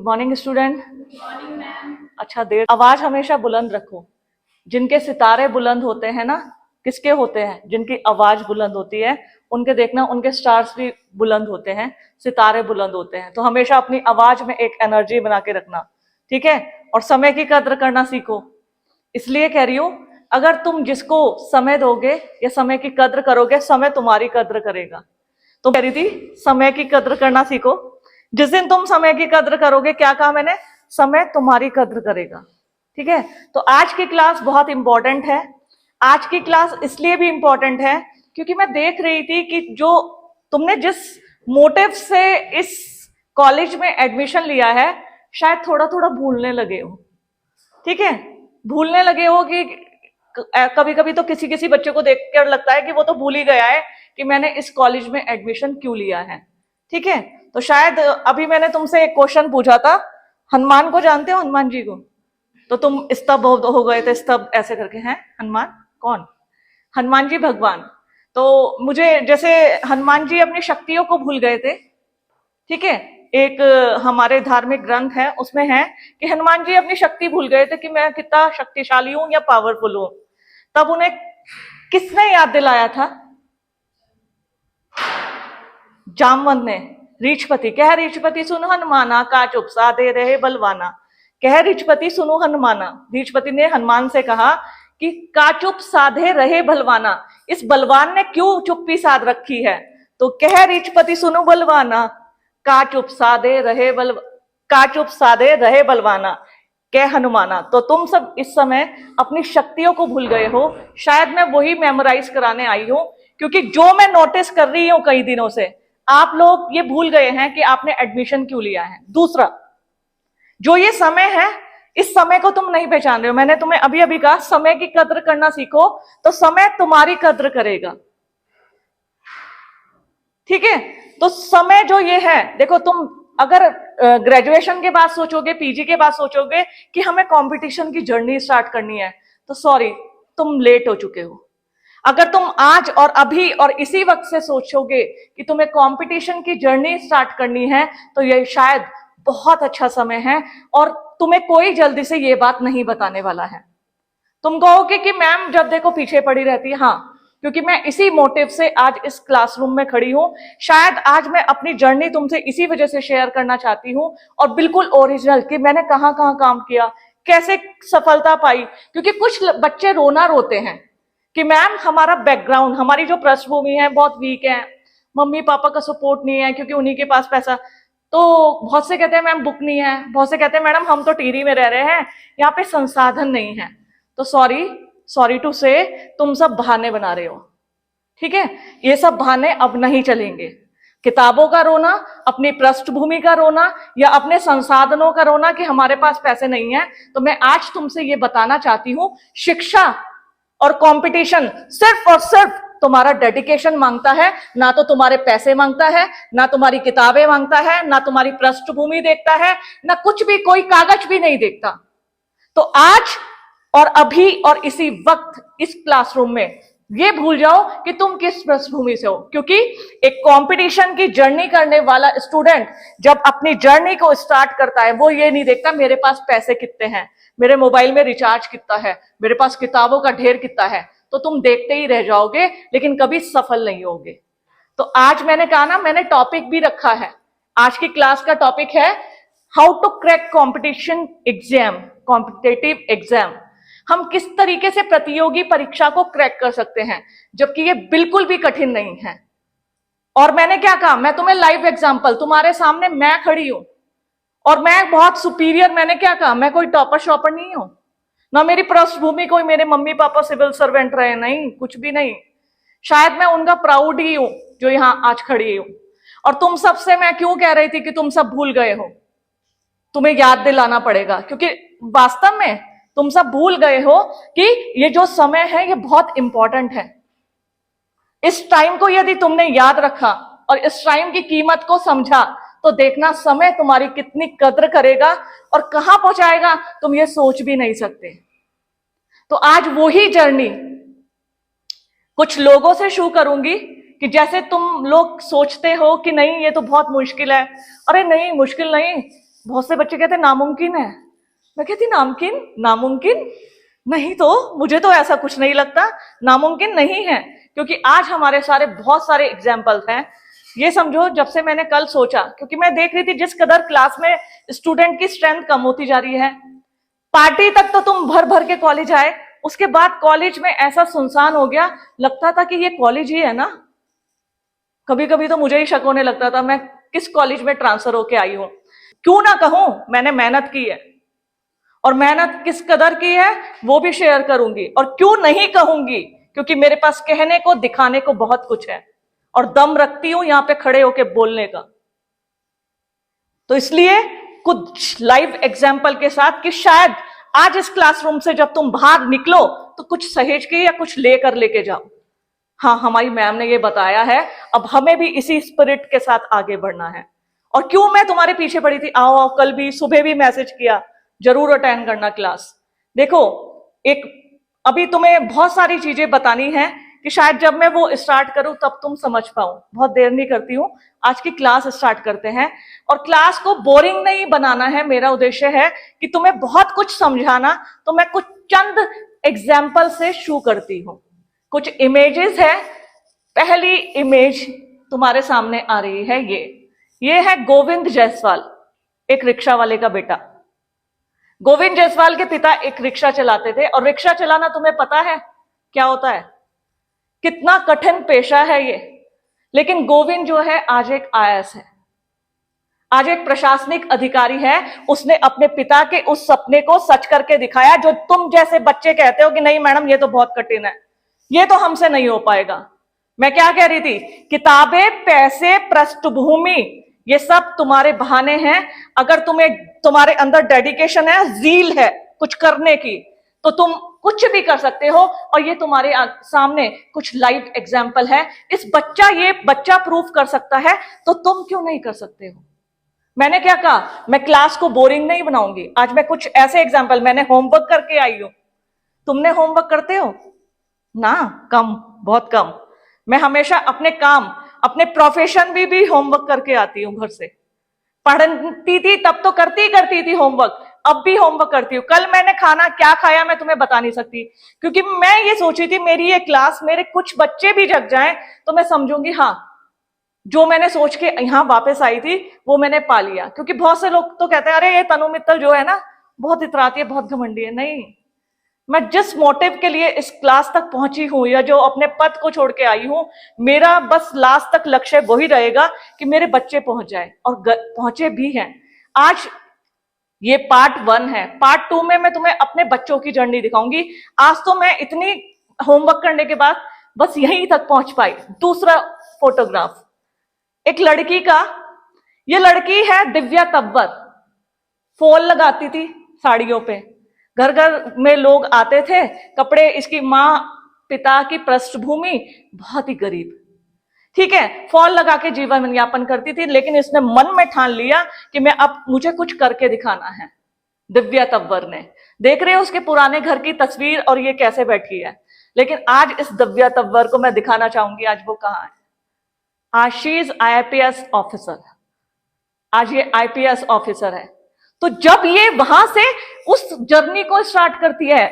Morning student. Morning ma'am. अच्छा, देर आवाज हमेशा बुलंद रखो। जिनके सितारे बुलंद होते हैं ना, किसके होते हैं? जिनकी आवाज बुलंद होती है उनके देखना, उनके स्टार्स भी बुलंद होते हैं, सितारे बुलंद होते हैं। तो हमेशा अपनी आवाज में एक एनर्जी बना के रखना, ठीक है? और समय की कद्र करना सीखो। इसलिए कह रही हूं, अगर तुम जिसको समय दोगे या समय की कद्र करोगे, समय तुम्हारी कद्र करेगा। तो कह रही थी समय की कद्र करना सीखो। जिस दिन तुम समय की कद्र करोगे, क्या कहा मैंने? समय तुम्हारी कद्र करेगा, ठीक है? तो आज की क्लास बहुत इंपॉर्टेंट है। आज की क्लास इसलिए भी इंपॉर्टेंट है क्योंकि मैं देख रही थी कि जो तुमने जिस मोटिव से इस कॉलेज में एडमिशन लिया है, शायद थोड़ा थोड़ा भूलने लगे हो, ठीक है? भूलने लगे हो कि कभी कभी तो किसी किसी बच्चे को देखकर लगता है कि वो तो भूल ही गया है कि मैंने इस कॉलेज में एडमिशन क्यों लिया है, ठीक है? तो शायद अभी मैंने तुमसे एक क्वेश्चन पूछा था, हनुमान को जानते हो? हनुमान जी को? तो तुम स्तब्ध हो गए थे, स्तब्ध ऐसे करके। हैं हनुमान कौन? हनुमान जी भगवान। तो मुझे जैसे हनुमान जी अपनी शक्तियों को भूल गए थे, ठीक है? एक हमारे धार्मिक ग्रंथ है, उसमें है कि हनुमान जी अपनी शक्ति भूल गए थे कि मैं कितना शक्तिशाली हूं या पावरफुल हूं। तब उन्हें किसने याद दिलाया था? जामवंत ने। रीछपति कह, रीछपति सुनो हनुमाना, काच उपसा दे रहे बलवाना। कह रीछपति सुनो हनुमाना। रीछपति ने हनुमान से कहा कि काचुप साधे रहे बलवाना। इस बलवान ने क्यों चुप्पी साध रखी है? तो कह रीछपति सुनो बलवाना, काचुप साधे रहे काचुप साधे रहे बलवाना, कह हनुमाना। तो तुम सब इस समय अपनी शक्तियों को भूल गए हो। शायद मैं वही मेमोराइज कराने आई हूं, क्योंकि जो मैं नोटिस कर रही हूं कई दिनों से, आप लोग ये भूल गए हैं कि आपने एडमिशन क्यों लिया है। दूसरा, जो ये समय है, इस समय को तुम नहीं पहचान रहे हो। मैंने तुम्हें अभी अभी कहा समय की कद्र करना सीखो, तो समय तुम्हारी कद्र करेगा, ठीक है? तो समय जो ये है, देखो तुम अगर ग्रेजुएशन के बाद सोचोगे, पीजी के बाद सोचोगे कि हमें कंपटीशन की जर्नी स्टार्ट करनी है, तो सॉरी, तुम लेट हो चुके हो। अगर तुम आज और अभी और इसी वक्त से सोचोगे कि तुम्हें कंपटीशन की जर्नी स्टार्ट करनी है, तो ये शायद बहुत अच्छा समय है और तुम्हें कोई जल्दी से ये बात नहीं बताने वाला है। तुम कहोगे कि मैम जब देखो पीछे पड़ी रहती है। हाँ, क्योंकि मैं इसी मोटिव से आज इस क्लासरूम में खड़ी हूं। शायद आज मैं अपनी जर्नी तुमसे इसी वजह से शेयर करना चाहती हूं, और बिल्कुल ओरिजिनल, कि मैंने कहां कहां काम किया, कैसे सफलता पाई। क्योंकि कुछ बच्चे रोना रोते हैं कि मैम हमारा बैकग्राउंड, हमारी जो पृष्ठभूमि है बहुत वीक है, मम्मी पापा का सपोर्ट नहीं है क्योंकि उन्हीं के पास पैसा। तो बहुत से कहते हैं मैम बुक नहीं है, बहुत से कहते हैं मैडम हम तो टिहरी में रह रहे हैं, यहाँ पे संसाधन नहीं है। तो सॉरी टू से, तुम सब बहाने बना रहे हो, ठीक है? ये सब बहाने अब नहीं चलेंगे। किताबों का रोना, अपनी पृष्ठभूमि का रोना, या अपने संसाधनों का रोना कि हमारे पास पैसे नहीं है, तो मैं आज तुमसे ये बताना चाहती हूं, शिक्षा और कंपटीशन सिर्फ और सिर्फ तुम्हारा डेडिकेशन मांगता है, ना तो तुम्हारे पैसे मांगता है, ना तुम्हारी किताबें मांगता है, ना तुम्हारी पृष्ठभूमि देखता है, ना कुछ भी, कोई कागज भी नहीं देखता। तो आज और अभी और इसी वक्त इस क्लासरूम में ये भूल जाओ कि तुम किस पृष्ठभूमि से हो, क्योंकि एक कंपटीशन की जर्नी करने वाला स्टूडेंट जब अपनी जर्नी को स्टार्ट करता है, वो ये नहीं देखता मेरे पास पैसे कितने हैं, मेरे मोबाइल में रिचार्ज कितना है, मेरे पास किताबों का ढेर कितना है। तो तुम देखते ही रह जाओगे, लेकिन कभी सफल नहीं होगे। तो आज मैंने कहा ना, मैंने टॉपिक भी रखा है। आज की क्लास का टॉपिक है how to crack competition exam, competitive exam. हम किस तरीके से प्रतियोगी परीक्षा को क्रैक कर सकते हैं, जबकि ये बिल्कुल भी कठिन नहीं है। और मैंने क्या कहा, मैं तुम्हें लाइव एग्जांपल, तुम्हारे सामने मैं खड़ी हूं और मैं बहुत सुपीरियर, मैंने क्या कहा, मैं कोई टॉपर शॉपर नहीं हूं, ना मेरी पृष्ठभूमि कोई मेरे मम्मी पापा सिविल सर्वेंट रहे, नहीं, कुछ भी नहीं। शायद मैं उनका प्राउड ही हूं जो यहां आज खड़ी हूं। और तुम सबसे मैं क्यों कह रही थी कि तुम सब भूल गए हो, तुम्हें याद दिलाना पड़ेगा, क्योंकि वास्तव में तुम सब भूल गए हो कि ये जो समय है ये बहुत इंपॉर्टेंट है। इस टाइम को यदि तुमने याद रखा और इस टाइम की कीमत को समझा, तो देखना समय तुम्हारी कितनी कद्र करेगा और कहां पहुंचाएगा तुम ये सोच भी नहीं सकते। तो आज वही जर्नी कुछ लोगों से शुरू करूंगी कि जैसे तुम लोग सोचते हो कि नहीं ये तो बहुत मुश्किल है, अरे नहीं मुश्किल नहीं, बहुत से बच्चे कहते नामुमकिन है। मैं कहती नामुमकिन नामुमकिन नहीं, तो मुझे तो ऐसा कुछ नहीं लगता, नामुमकिन नहीं है, क्योंकि आज हमारे सारे बहुत सारे एग्जाम्पल्स हैं। ये समझो जब से मैंने कल सोचा, क्योंकि मैं देख रही थी जिस कदर क्लास में स्टूडेंट की स्ट्रेंथ कम होती जा रही है, पार्टी तक तो तुम भर भर के कॉलेज आए, उसके बाद कॉलेज में ऐसा सुनसान हो गया, लगता था कि ये कॉलेज ही है ना। कभी कभी तो मुझे ही शक होने लगता था मैं किस कॉलेज में ट्रांसफर होके आई हूं। क्यों ना कहूं मैंने मेहनत की है, और मेहनत किस कदर की है वो भी शेयर करूंगी। और क्यों नहीं कहूंगी, क्योंकि मेरे पास कहने को दिखाने को बहुत कुछ है, और दम रखती हूं यहां पे खड़े होके बोलने का। तो इसलिए कुछ लाइव एग्जाम्पल के साथ कि शायद आज इस क्लासरूम से जब तुम बाहर निकलो तो कुछ सहेज के या कुछ लेकर लेके जाओ। हाँ, हमारी मैम ने ये बताया है, अब हमें भी इसी स्पिरिट के साथ आगे बढ़ना है। और क्यों मैं तुम्हारे पीछे पड़ी थी, आओ आओ, कल भी सुबह भी मैसेज किया, जरूर अटेंड करना क्लास। देखो, एक अभी तुम्हें बहुत सारी चीजें बतानी है कि शायद जब मैं वो स्टार्ट करूं तब तुम समझ पाओ। बहुत देर नहीं करती हूं, आज की क्लास स्टार्ट करते हैं। और क्लास को बोरिंग नहीं बनाना है, मेरा उद्देश्य है कि तुम्हें बहुत कुछ समझाना। तो मैं कुछ चंद एग्जाम्पल से शुरू करती हूं। कुछ इमेजेस है। पहली इमेज तुम्हारे सामने आ रही है, ये है गोविंद जायसवाल, एक रिक्शा वाले का बेटा। गोविंद जायसवाल के पिता एक रिक्शा चलाते थे, और रिक्शा चलाना तुम्हें पता है क्या होता है, कितना कठिन पेशा है ये। लेकिन गोविंद जो है आज एक आईएएस है, आज एक प्रशासनिक अधिकारी है। उसने अपने पिता के उस सपने को सच करके दिखाया, जो तुम जैसे बच्चे कहते हो कि नहीं मैडम ये तो बहुत कठिन है, ये तो हमसे नहीं हो पाएगा। मैं क्या कह रही थी, किताबें, पैसे, पृष्ठभूमि, ये सब तुम्हारे बहाने हैं। अगर तुम्हारे अंदर डेडिकेशन है, जील है कुछ करने की, तो तुम कुछ भी कर सकते हो। और ये तुम्हारे सामने कुछ लाइव एग्जाम्पल है। ये बच्चा प्रूफ कर सकता है, तो तुम क्यों नहीं कर सकते हो। मैंने क्या कहा, मैं क्लास को बोरिंग नहीं बनाऊंगी। आज मैं कुछ ऐसे एग्जाम्पल, मैंने होमवर्क करके आई हूं। तुमने होमवर्क करते हो ना? कम, बहुत कम। मैं हमेशा अपने काम, अपने प्रोफेशन भी होमवर्क करके आती हूँ घर से। पढ़ती थी तब तो करती थी होमवर्क, अब भी होमवर्क करती हूँ। कल मैंने खाना क्या खाया मैं तुम्हें बता नहीं सकती, क्योंकि मैं ये सोची थी मेरी ये क्लास, मेरे कुछ बच्चे भी जग जाएं तो मैं समझूंगी हाँ, जो मैंने सोच के यहां वापस आई थी वो मैंने पा लिया। क्योंकि बहुत से लोग तो कहते हैं अरे ये तनु मित्तल जो है ना बहुत इतराती है, बहुत घमंडी है। नहीं, मैं जिस मोटिव के लिए इस क्लास तक पहुंची हूं, या जो अपने पद को छोड़ के आई हूं, मेरा बस लास्ट तक लक्ष्य वही रहेगा कि मेरे बच्चे पहुंच जाए, और पहुंचे भी हैं। आज ये पार्ट 1 है, पार्ट 2 में मैं तुम्हें अपने बच्चों की जर्नी दिखाऊंगी। आज तो मैं इतनी होमवर्क करने के बाद बस यहीं तक पहुंच पाई। दूसरा फोटोग्राफ एक लड़की का, ये लड़की है दिव्या तब्बर। फॉल लगाती थी साड़ियों पे, घर घर में लोग आते थे, कपड़े, इसकी माँ पिता की पृष्ठभूमि बहुत ही गरीब, ठीक है, फॉल लगा के जीवन यापन करती थी। लेकिन इसने मन में ठान लिया कि मैं अब मुझे कुछ करके दिखाना है। दिव्या तब्बर ने, देख रहे हो उसके पुराने घर की तस्वीर और ये कैसे बैठी है। लेकिन आज इस दिव्या तब्बर को मैं दिखाना चाहूंगी, आज वो कहाँ है। आज शी इज आईपीएस ऑफिसर, आज ये आईपीएस ऑफिसर है। तो जब ये वहां से उस जर्नी को स्टार्ट करती है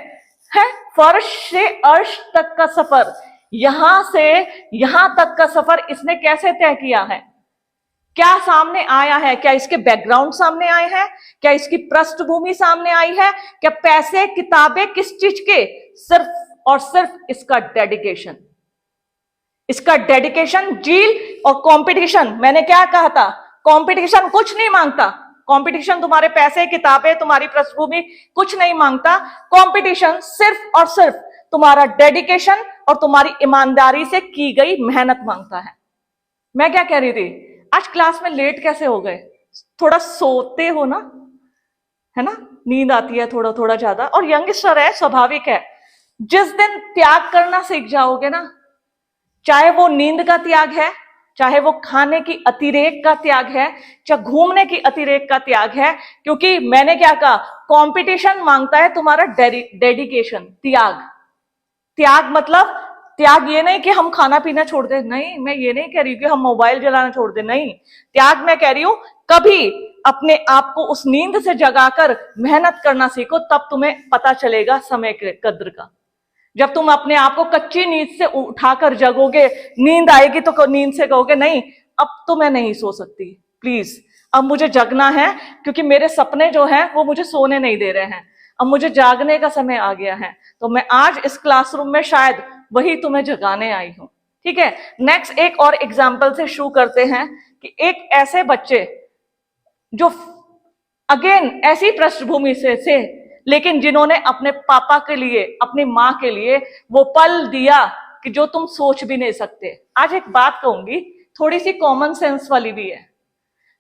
फर्श से अर्श तक का सफर, यहां से यहां तक का सफर इसने कैसे तय किया है, क्या सामने आया है, क्या इसके बैकग्राउंड सामने आए हैं, क्या इसकी पृष्ठभूमि सामने आई है, क्या पैसे, किताबें, किस चीज के, सिर्फ और सिर्फ इसका डेडिकेशन, इसका डेडिकेशन, जील और कंपटीशन। मैंने क्या कहा था, कंपटीशन कुछ नहीं मांगता। कंपटीशन तुम्हारे पैसे, किताबें, तुम्हारी पृष्ठभूमि कुछ नहीं मांगता। कंपटीशन सिर्फ और सिर्फ तुम्हारा डेडिकेशन और तुम्हारी ईमानदारी से की गई मेहनत मांगता है। मैं क्या कह रही थी, आज क्लास में लेट कैसे हो गए? थोड़ा सोते हो ना, है ना, नींद आती है थोड़ा थोड़ा ज्यादा, और यंगस्टर है, स्वाभाविक है। जिस दिन त्याग करना सीख जाओगे ना, चाहे वो नींद का त्याग है, चाहे वो खाने की अतिरेक का त्याग है, चाहे घूमने की अतिरेक का त्याग है, क्योंकि मैंने क्या कहा, कंपटीशन मांगता है तुम्हारा डेडिकेशन, त्याग। त्याग मतलब त्याग ये नहीं कि हम खाना पीना छोड़ दें, नहीं, मैं ये नहीं कह रही कि हम मोबाइल चलाना छोड़ दें, नहीं। त्याग मैं कह रही हूं कभी अपने आप को उस नींद से जगाकर मेहनत करना सीखो, तब तुम्हें पता चलेगा समय के कद्र का। जब तुम अपने आप को कच्ची नींद से उठाकर जगोगे, नींद आएगी तो नींद से कहोगे नहीं अब तो मैं नहीं सो सकती, प्लीज अब मुझे जगना है, क्योंकि मेरे सपने जो हैं वो मुझे सोने नहीं दे रहे हैं, अब मुझे जागने का समय आ गया है। तो मैं आज इस क्लासरूम में शायद वही तुम्हें जगाने आई हूं। ठीक है, नेक्स्ट एक और एग्जाम्पल से शुरू करते हैं कि एक ऐसे बच्चे जो अगेन ऐसी पृष्ठभूमि से लेकिन जिन्होंने अपने पापा के लिए, अपनी माँ के लिए वो पल दिया कि जो तुम सोच भी नहीं सकते। आज एक बात कहूंगी, थोड़ी सी कॉमन सेंस वाली भी है।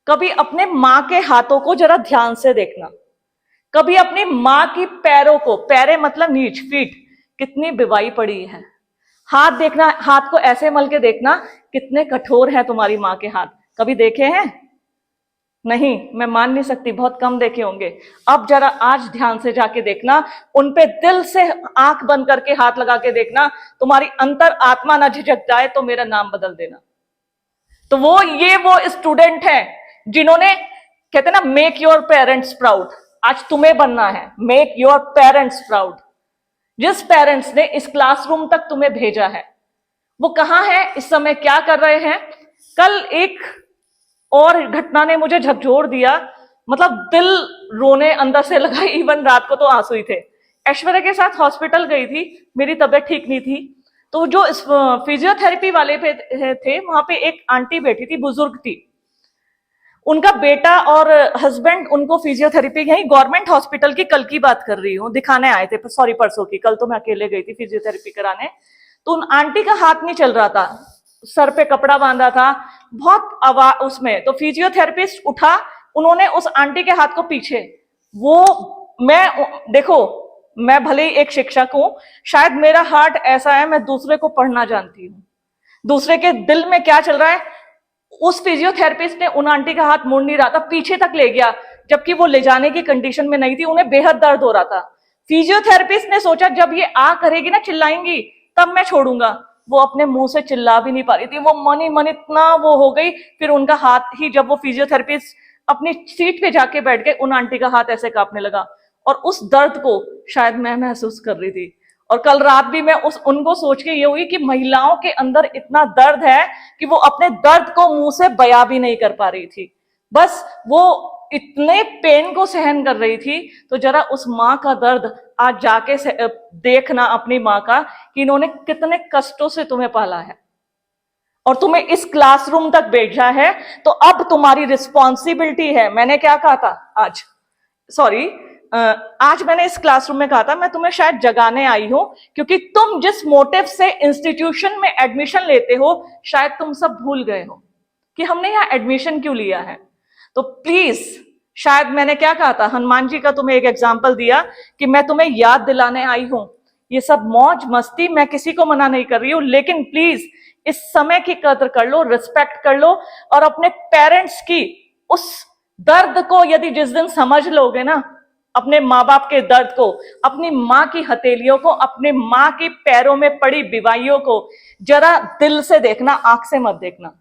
कभी अपने माँ के हाथों को जरा ध्यान से देखना, कभी अपनी माँ की पैरों को, पैरे मतलब नीच, फीट, कितनी बिवाई पड़ी है। हाथ देखना, हाथ को ऐसे मल के देखना कितने कठोर है तुम्हारी माँ के हाथ। कभी देखे हैं? नहीं, मैं मान नहीं सकती, बहुत कम देखे होंगे। अब जरा आज ध्यान से जाके देखना, उन पे दिल से आंख बंद करके हाथ लगा के देखना, तुम्हारी अंतर आत्मा ना झिझक जाए तो मेरा नाम बदल देना। तो वो स्टूडेंट है जिन्होंने, कहते ना मेक योर पेरेंट्स प्राउड, आज तुम्हें बनना है, मेक योर पेरेंट्स प्राउड। जिस पेरेंट्स ने इस क्लासरूम तक तुम्हें भेजा है वो कहां है, इस समय क्या कर रहे हैं। कल एक और घटना ने मुझे झकझोर दिया, मतलब दिल रोने अंदर से लगा, इवन रात को तो आंसू ही थे। ऐश्वर्या के साथ हॉस्पिटल गई थी, मेरी तबीयत ठीक नहीं थी, तो जो फिजियोथेरेपी वाले पे थे वहां पे एक आंटी बैठी थी, बुजुर्ग थी, उनका बेटा और हस्बैंड उनको फिजियोथेरेपी, यही गवर्नमेंट हॉस्पिटल की, कल की बात कर रही हूँ, दिखाने आए थे, सॉरी परसों की, कल तो मैं अकेले गई थी फिजियोथेरेपी कराने। तो उन आंटी का हाथ नहीं चल रहा था, सर पे कपड़ा बांधा था, बहुत आवाज उसमें, तो फिजियोथेरेपिस्ट उठा, उन्होंने उस आंटी के हाथ को पीछे, वो मैं देखो, मैं भले ही एक शिक्षक हूं, शायद मेरा हार्ट ऐसा है, मैं दूसरे को पढ़ना जानती हूँ, दूसरे के दिल में क्या चल रहा है। उस फिजियोथेरेपिस्ट ने उन आंटी का हाथ मुड़ नहीं रहा था, पीछे तक ले गया, जबकि वो ले जाने की कंडीशन में नहीं थी, उन्हें बेहद दर्द हो रहा था। फिजियोथेरेपिस्ट ने सोचा जब ये आ करेगी ना, चिल्लाएंगी, तब मैं छोड़ूंगा। वो अपने मुंह से चिल्ला भी नहीं पा रही थी, वो मन ही मन इतना वो हो गई। फिर उनका हाथ ही, जब वो फिजियोथेरेपिस्ट अपनी सीट पे जाके बैठ गए, उन आंटी का हाथ ऐसे कांपने लगा, और उस दर्द को शायद मैं महसूस कर रही थी। और कल रात भी मैं उनको सोच के ये हुई कि महिलाओं के अंदर इतना दर्द है कि वो अपने दर्द को मुंह से बयां भी नहीं कर पा रही थी, बस वो इतने पेन को सहन कर रही थी। तो जरा उस माँ का दर्द आज जाके देखना, अपनी माँ का, कि इन्होंने कितने कष्टों से तुम्हें पाला है और तुम्हें इस क्लासरूम तक भेजा है। तो अब तुम्हारी रिस्पॉन्सिबिलिटी है। मैंने क्या कहा था आज, सॉरी, आज मैंने इस क्लासरूम में कहा था मैं तुम्हें शायद जगाने आई हूं, क्योंकि तुम जिस मोटिव से इंस्टीट्यूशन में एडमिशन लेते हो, शायद तुम सब भूल गए हो कि हमने यहां एडमिशन क्यों लिया है। तो प्लीज, शायद मैंने क्या कहा था, हनुमान जी का तुम्हें एक एग्जाम्पल दिया कि मैं तुम्हें याद दिलाने आई हूं। ये सब मौज मस्ती, मैं किसी को मना नहीं कर रही हूं, लेकिन प्लीज इस समय की कदर कर लो, रिस्पेक्ट कर लो, और अपने पेरेंट्स की उस दर्द को यदि जिस दिन समझ लोगे ना, अपने माँ बाप के दर्द को, अपनी माँ की हथेलियों को, अपने माँ की पैरों में पड़ी बीवाइयों को जरा दिल से देखना, आंख से मत देखना,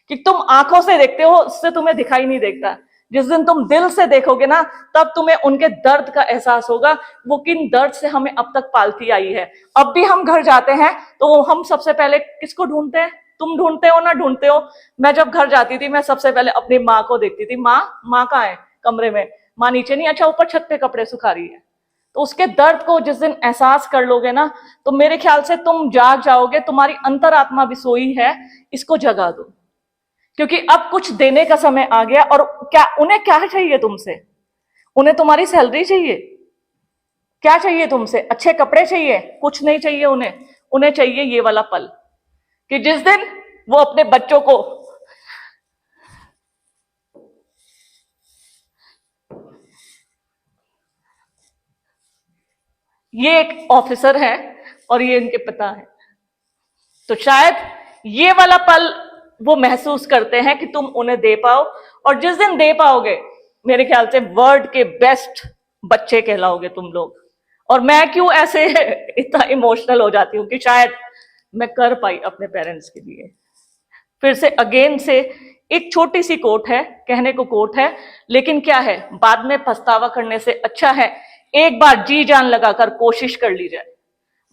कि तुम आंखों से देखते हो, उससे तुम्हें दिखाई नहीं देता। जिस दिन तुम दिल से देखोगे ना, तब तुम्हें उनके दर्द का एहसास होगा, वो किन दर्द से हमें अब तक पालती आई है। अब भी हम घर जाते हैं तो हम सबसे पहले किसको ढूंढते हैं? तुम ढूंढते हो ना, ढूंढते हो। मैं जब घर जाती थी, मैं सबसे पहले अपनी माँ को देखती थी, माँ कहाँ है? कमरे में। माँ नीचे नहीं, अच्छा ऊपर छत पे कपड़े सुखा रही है। तो उसके दर्द को जिस दिन एहसास कर लोगे ना, तो मेरे ख्याल से तुम जाग जाओगे, तुम्हारी अंतरात्मा भी सोई है, इसको जगा दो, क्योंकि अब कुछ देने का समय आ गया। और क्या उन्हें क्या चाहिए तुमसे? उन्हें तुम्हारी सैलरी चाहिए? क्या चाहिए तुमसे? अच्छे कपड़े चाहिए? कुछ नहीं चाहिए उन्हें। उन्हें चाहिए ये वाला पल, कि जिस दिन वो अपने बच्चों को, ये एक ऑफिसर है और ये इनके पिता है, तो शायद ये वाला पल वो महसूस करते हैं कि तुम उन्हें दे पाओ। और जिस दिन दे पाओगे, मेरे ख्याल से वर्ल्ड के बेस्ट बच्चे कहलाओगे तुम लोग। और मैं क्यों ऐसे इतना इमोशनल हो जाती हूँ कि शायद मैं कर पाई अपने पेरेंट्स के लिए। फिर से अगेन से एक छोटी सी कोट है, कहने को कोट है, लेकिन क्या है, बाद में पछतावा करने से अच्छा है एक बार जी जान लगाकर कोशिश कर ली जाए।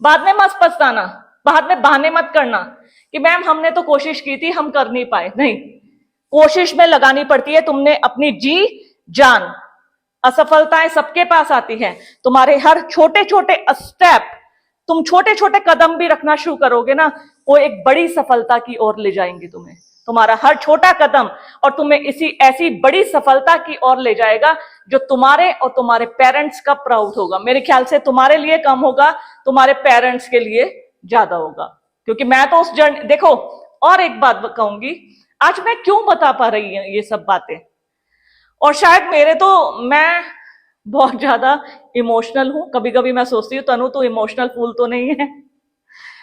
बाद में मत पछताना, बाद में बहाने मत करना कि मैम हमने तो कोशिश की थी, हम कर नहीं पाए। नहीं, कोशिश में लगानी पड़ती है, तुमने अपनी जी जान। असफलताएं सबके पास आती हैं, तुम्हारे हर छोटे छोटे स्टेप, तुम छोटे छोटे कदम भी रखना शुरू करोगे ना, वो एक बड़ी सफलता की ओर ले जाएंगे तुम्हें। तुम्हारा हर छोटा कदम और तुम्हें इसी ऐसी बड़ी सफलता की ओर ले जाएगा जो तुम्हारे और तुम्हारे पेरेंट्स का प्राउड होगा। मेरे ख्याल से तुम्हारे लिए कम होगा, तुम्हारे पेरेंट्स के लिए ज्यादा होगा। क्योंकि मैं तो उस जर्नी, देखो और एक बात कहूंगी, आज मैं क्यों बता पा रही हूं ये सब बातें, और शायद मैं बहुत ज्यादा इमोशनल हूं। कभी कभी मैं सोचती हूँ तनु तो इमोशनल फूल तो नहीं है,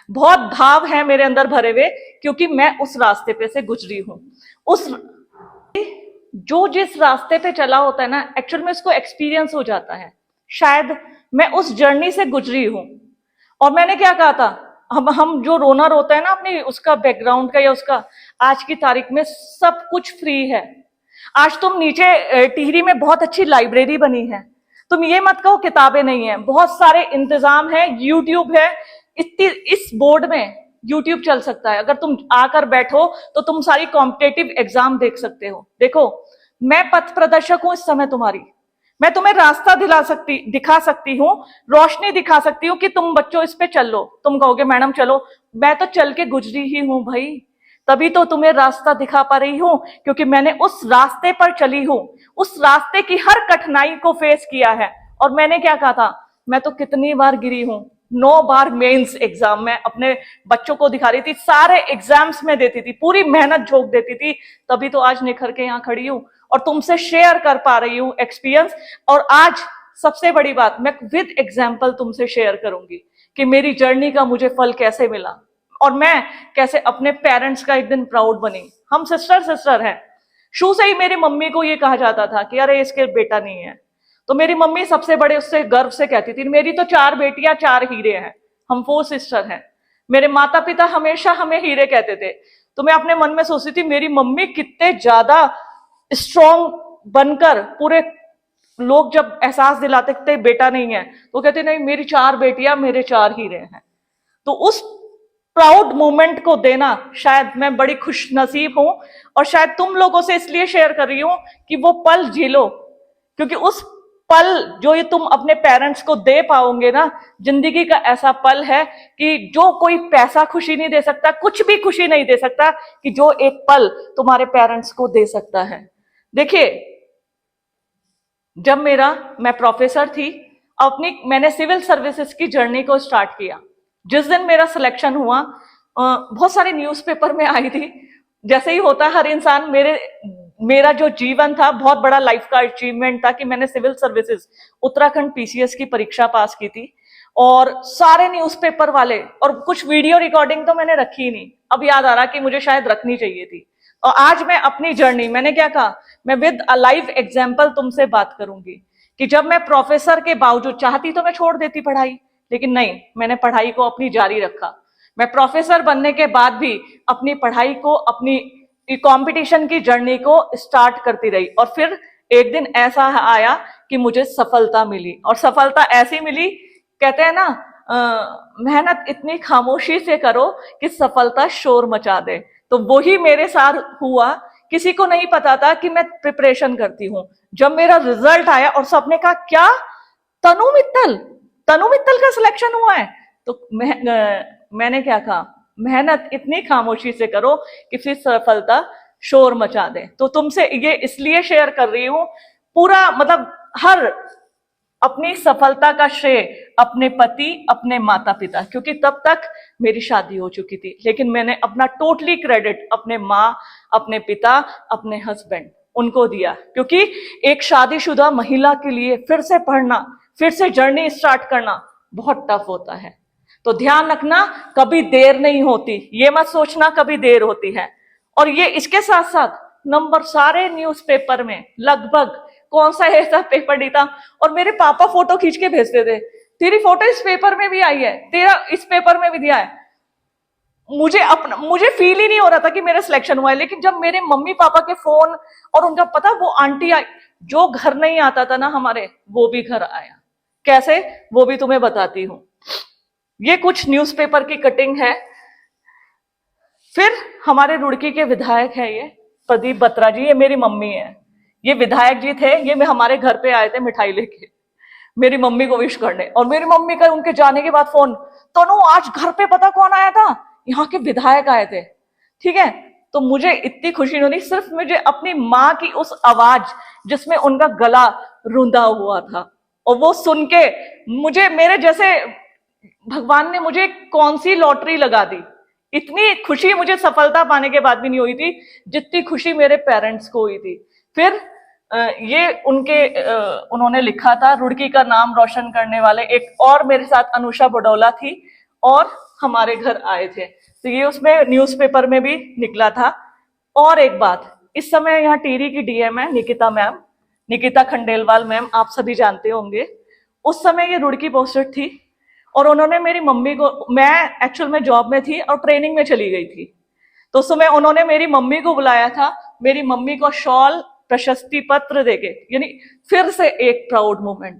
बहुत भाव है मेरे अंदर भरे हुए, क्योंकि मैं उस रास्ते पे से गुजरी हूं। उस जो जिस रास्ते पे चला होता है ना, एक्चुअल में उसको एक्सपीरियंस हो जाता है। शायद मैं उस जर्नी से गुजरी हूं। और मैंने क्या कहा था, हम जो रोना रोता है ना अपनी उसका बैकग्राउंड का या उसका, आज की तारीख में सब कुछ फ्री है। आज तुम नीचे टिहरी में बहुत अच्छी लाइब्रेरी बनी है, तुम ये मत कहो किताबें नहीं है, बहुत सारे इंतजाम है, यूट्यूब है, इस बोर्ड में यूट्यूब चल सकता है। अगर तुम आकर बैठो तो तुम सारी कॉम्पिटेटिव एग्जाम देख सकते हो। देखो मैं पथ प्रदर्शक हूं इस समय तुम्हारी, मैं तुम्हें रास्ता दिखा सकती हूँ, रोशनी दिखा सकती हूँ कि तुम बच्चों इस पे चल लो। तुम कहोगे मैडम चलो, मैं तो चल के गुजरी ही हूं भाई, तभी तो तुम्हें रास्ता दिखा पा रही हूं, क्योंकि मैंने उस रास्ते पर चली हूं, उस रास्ते की हर कठिनाई को फेस किया है। और मैंने क्या कहा था, मैं तो कितनी बार गिरी हूं, 9 बार मेंस एग्जाम में अपने बच्चों को दिखा रही थी, सारे एग्जाम्स में देती थी, पूरी मेहनत झोंक देती थी, तभी तो आज निखर के यहां खड़ी हूं और तुमसे शेयर कर पा रही हूं एक्सपीरियंस। और आज सबसे बड़ी बात, मैं विद एग्जाम्पल तुमसे शेयर करूंगी कि मेरी जर्नी का मुझे फल कैसे मिला और मैं कैसे अपने पेरेंट्स का एक दिन प्राउड बनी। हम सिस्टर हैं। शुरू से ही मेरी मम्मी को ये कहा जाता था कि अरे इसके बेटा नहीं है, तो मेरी मम्मी सबसे बड़े उससे गर्व से कहती थी मेरी तो 4 बेटियां 4 हीरे हैं, हम 4 सिस्टर हैं। मेरे माता पिता हमेशा हमें हीरे कहते थे। तो मैं अपने मन में सोचती थी मेरी मम्मी कितने ज्यादा स्ट्रॉन्ग बनकर, पूरे लोग जब एहसास दिलाते थे बेटा नहीं है तो कहते नहीं मेरी 4 बेटियां मेरे 4 हीरे हैं। तो उस प्राउड मोमेंट को देना, शायद मैं बड़ी खुश नसीब हूं और शायद तुम लोगों से इसलिए शेयर कर रही हूं कि वो पल झीलो, क्योंकि उस पल जो ये तुम अपने पेरेंट्स को दे पाओगे ना, जिंदगी का ऐसा पल है कि जो कोई पैसा खुशी नहीं दे सकता, कुछ भी खुशी नहीं दे सकता कि जो एक पल तुम्हारे पेरेंट्स को दे सकता है। देखिए जब मैं प्रोफेसर थी, मैंने सिविल सर्विसेज की जर्नी को स्टार्ट किया। जिस दिन मेरा सिलेक्शन हुआ, बहुत सारे न्यूज़पेपर में आई थी, जैसे ही होता है हर इंसान, मेरा जो जीवन था बहुत बड़ा लाइफ का अचीवमेंट था कि मैंने सिविल सर्विसेज उत्तराखंड पीसीएस की परीक्षा पास की थी। और सारे न्यूज़पेपर वाले, और कुछ वीडियो रिकॉर्डिंग तो मैंने रखी ही नहीं, अब याद आ रहा कि मुझे शायद रखनी चाहिए थी। और आज मैं अपनी जर्नी, मैंने क्या कहा, मैं विद अ लाइव एग्जाम्पल तुमसे बात करूंगी कि जब मैं प्रोफेसर के बावजूद, चाहती तो मैं छोड़ देती पढ़ाई, लेकिन नहीं, मैंने पढ़ाई को अपनी जारी रखा। मैं प्रोफेसर बनने के बाद भी अपनी पढ़ाई को, अपनी कंपटीशन की जर्नी को स्टार्ट करती रही। और फिर एक दिन ऐसा आया कि मुझे सफलता मिली, और सफलता ऐसी मिली, कहते हैं ना मेहनत इतनी खामोशी से करो कि सफलता शोर मचा दे। तो वही मेरे साथ हुआ। किसी को नहीं पता था कि मैं प्रिपरेशन करती हूँ। जब मेरा रिजल्ट आया और सबने कहा क्या तनु मित्तल का सिलेक्शन हुआ है, तो मैंने क्या कहा, मेहनत इतनी खामोशी से करो कि फिर सफलता शोर मचा दे। तो तुमसे ये इसलिए शेयर कर रही हूं, पूरा मतलब हर अपनी सफलता का श्रेय अपने पति, अपने माता पिता, क्योंकि तब तक मेरी शादी हो चुकी थी, लेकिन मैंने अपना टोटली क्रेडिट अपने माँ, अपने पिता, अपने हस्बैंड, उनको दिया। क्योंकि एक शादीशुदा महिला के लिए फिर से पढ़ना, फिर से जर्नी स्टार्ट करना बहुत टफ होता है। तो ध्यान रखना, कभी देर नहीं होती, ये मत सोचना कभी देर होती है। और ये इसके साथ साथ नंबर सारे न्यूज़पेपर में, लगभग कौन सा ऐसा पेपर नहीं था, और मेरे पापा फोटो खींच के भेजते थे, तेरी फोटो इस पेपर में भी आई है, तेरा इस पेपर में भी दिया है। मुझे फील ही नहीं हो रहा था कि मेरा सिलेक्शन हुआ है। लेकिन जब मेरे मम्मी पापा के फोन और उनका पता, वो आंटी आई, जो घर नहीं आता था ना हमारे, वो भी घर आया। कैसे, वो भी तुम्हें बताती हूं। ये कुछ न्यूज़पेपर की कटिंग है। फिर हमारे रुड़की के विधायक है ये प्रदीप बत्रा जी, ये मेरी मम्मी है। ये विधायक जी थे, ये हमारे घर पे आए थे मिठाई लेके मेरी मम्मी को विश करने। और मेरी मम्मी का उनके जाने के बाद फोन, तनु आज घर पे पता कौन आया था, यहाँ के विधायक आए थे। ठीक है, तो मुझे इतनी खुशी नहीं, सिर्फ मुझे अपनी माँ की उस आवाज जिसमें उनका गला रूंधा हुआ था, और वो सुन के मुझे, मेरे जैसे भगवान ने मुझे कौन सी लॉटरी लगा दी। इतनी खुशी मुझे सफलता पाने के बाद भी नहीं हुई थी जितनी खुशी मेरे पेरेंट्स को हुई थी। फिर ये उन्होंने लिखा था, रुड़की का नाम रोशन करने वाले, एक और मेरे साथ अनुषा बडौला थी और हमारे घर आए थे, तो ये उसमें न्यूज़पेपर में भी निकला था। और एक बात, इस समय यहाँ टिहरी की डीएम है निकिता मैम, निकिता खंडेलवाल मैम, आप सभी जानते होंगे। उस समय ये रुड़की पोस्टेड थी और उन्होंने मेरी मम्मी को, मैं एक्चुअल में जॉब में थी और ट्रेनिंग में चली गई थी, तो उस समय उन्होंने मेरी मम्मी को बुलाया था, मेरी मम्मी को शॉल प्रशस्ति पत्र देके, यानी फिर से एक प्राउड मोमेंट।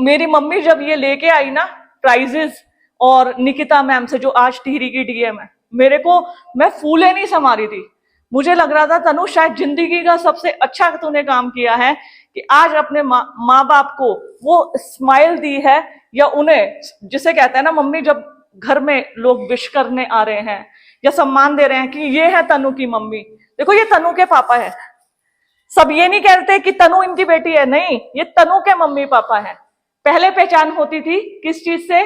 मेरी मम्मी जब ये लेके आई ना प्राइजेस, और निकिता मैम से जो आज टिहरी की डीएम है, मेरे को, मैं फूले नहीं समा रही थी। मुझे लग रहा था तनु शायद जिंदगी का सबसे अच्छा तूने काम किया है कि आज अपने माँ बाप को वो स्माइल दी है, या उन्हें, जिसे कहते हैं ना मम्मी, जब घर में लोग विश करने आ रहे हैं या सम्मान दे रहे हैं कि ये है तनु की मम्मी, देखो ये तनु के पापा है। सब ये नहीं कहते कि तनु इनकी बेटी है, नहीं, ये तनु के मम्मी पापा है। पहले पहचान होती थी किस चीज से,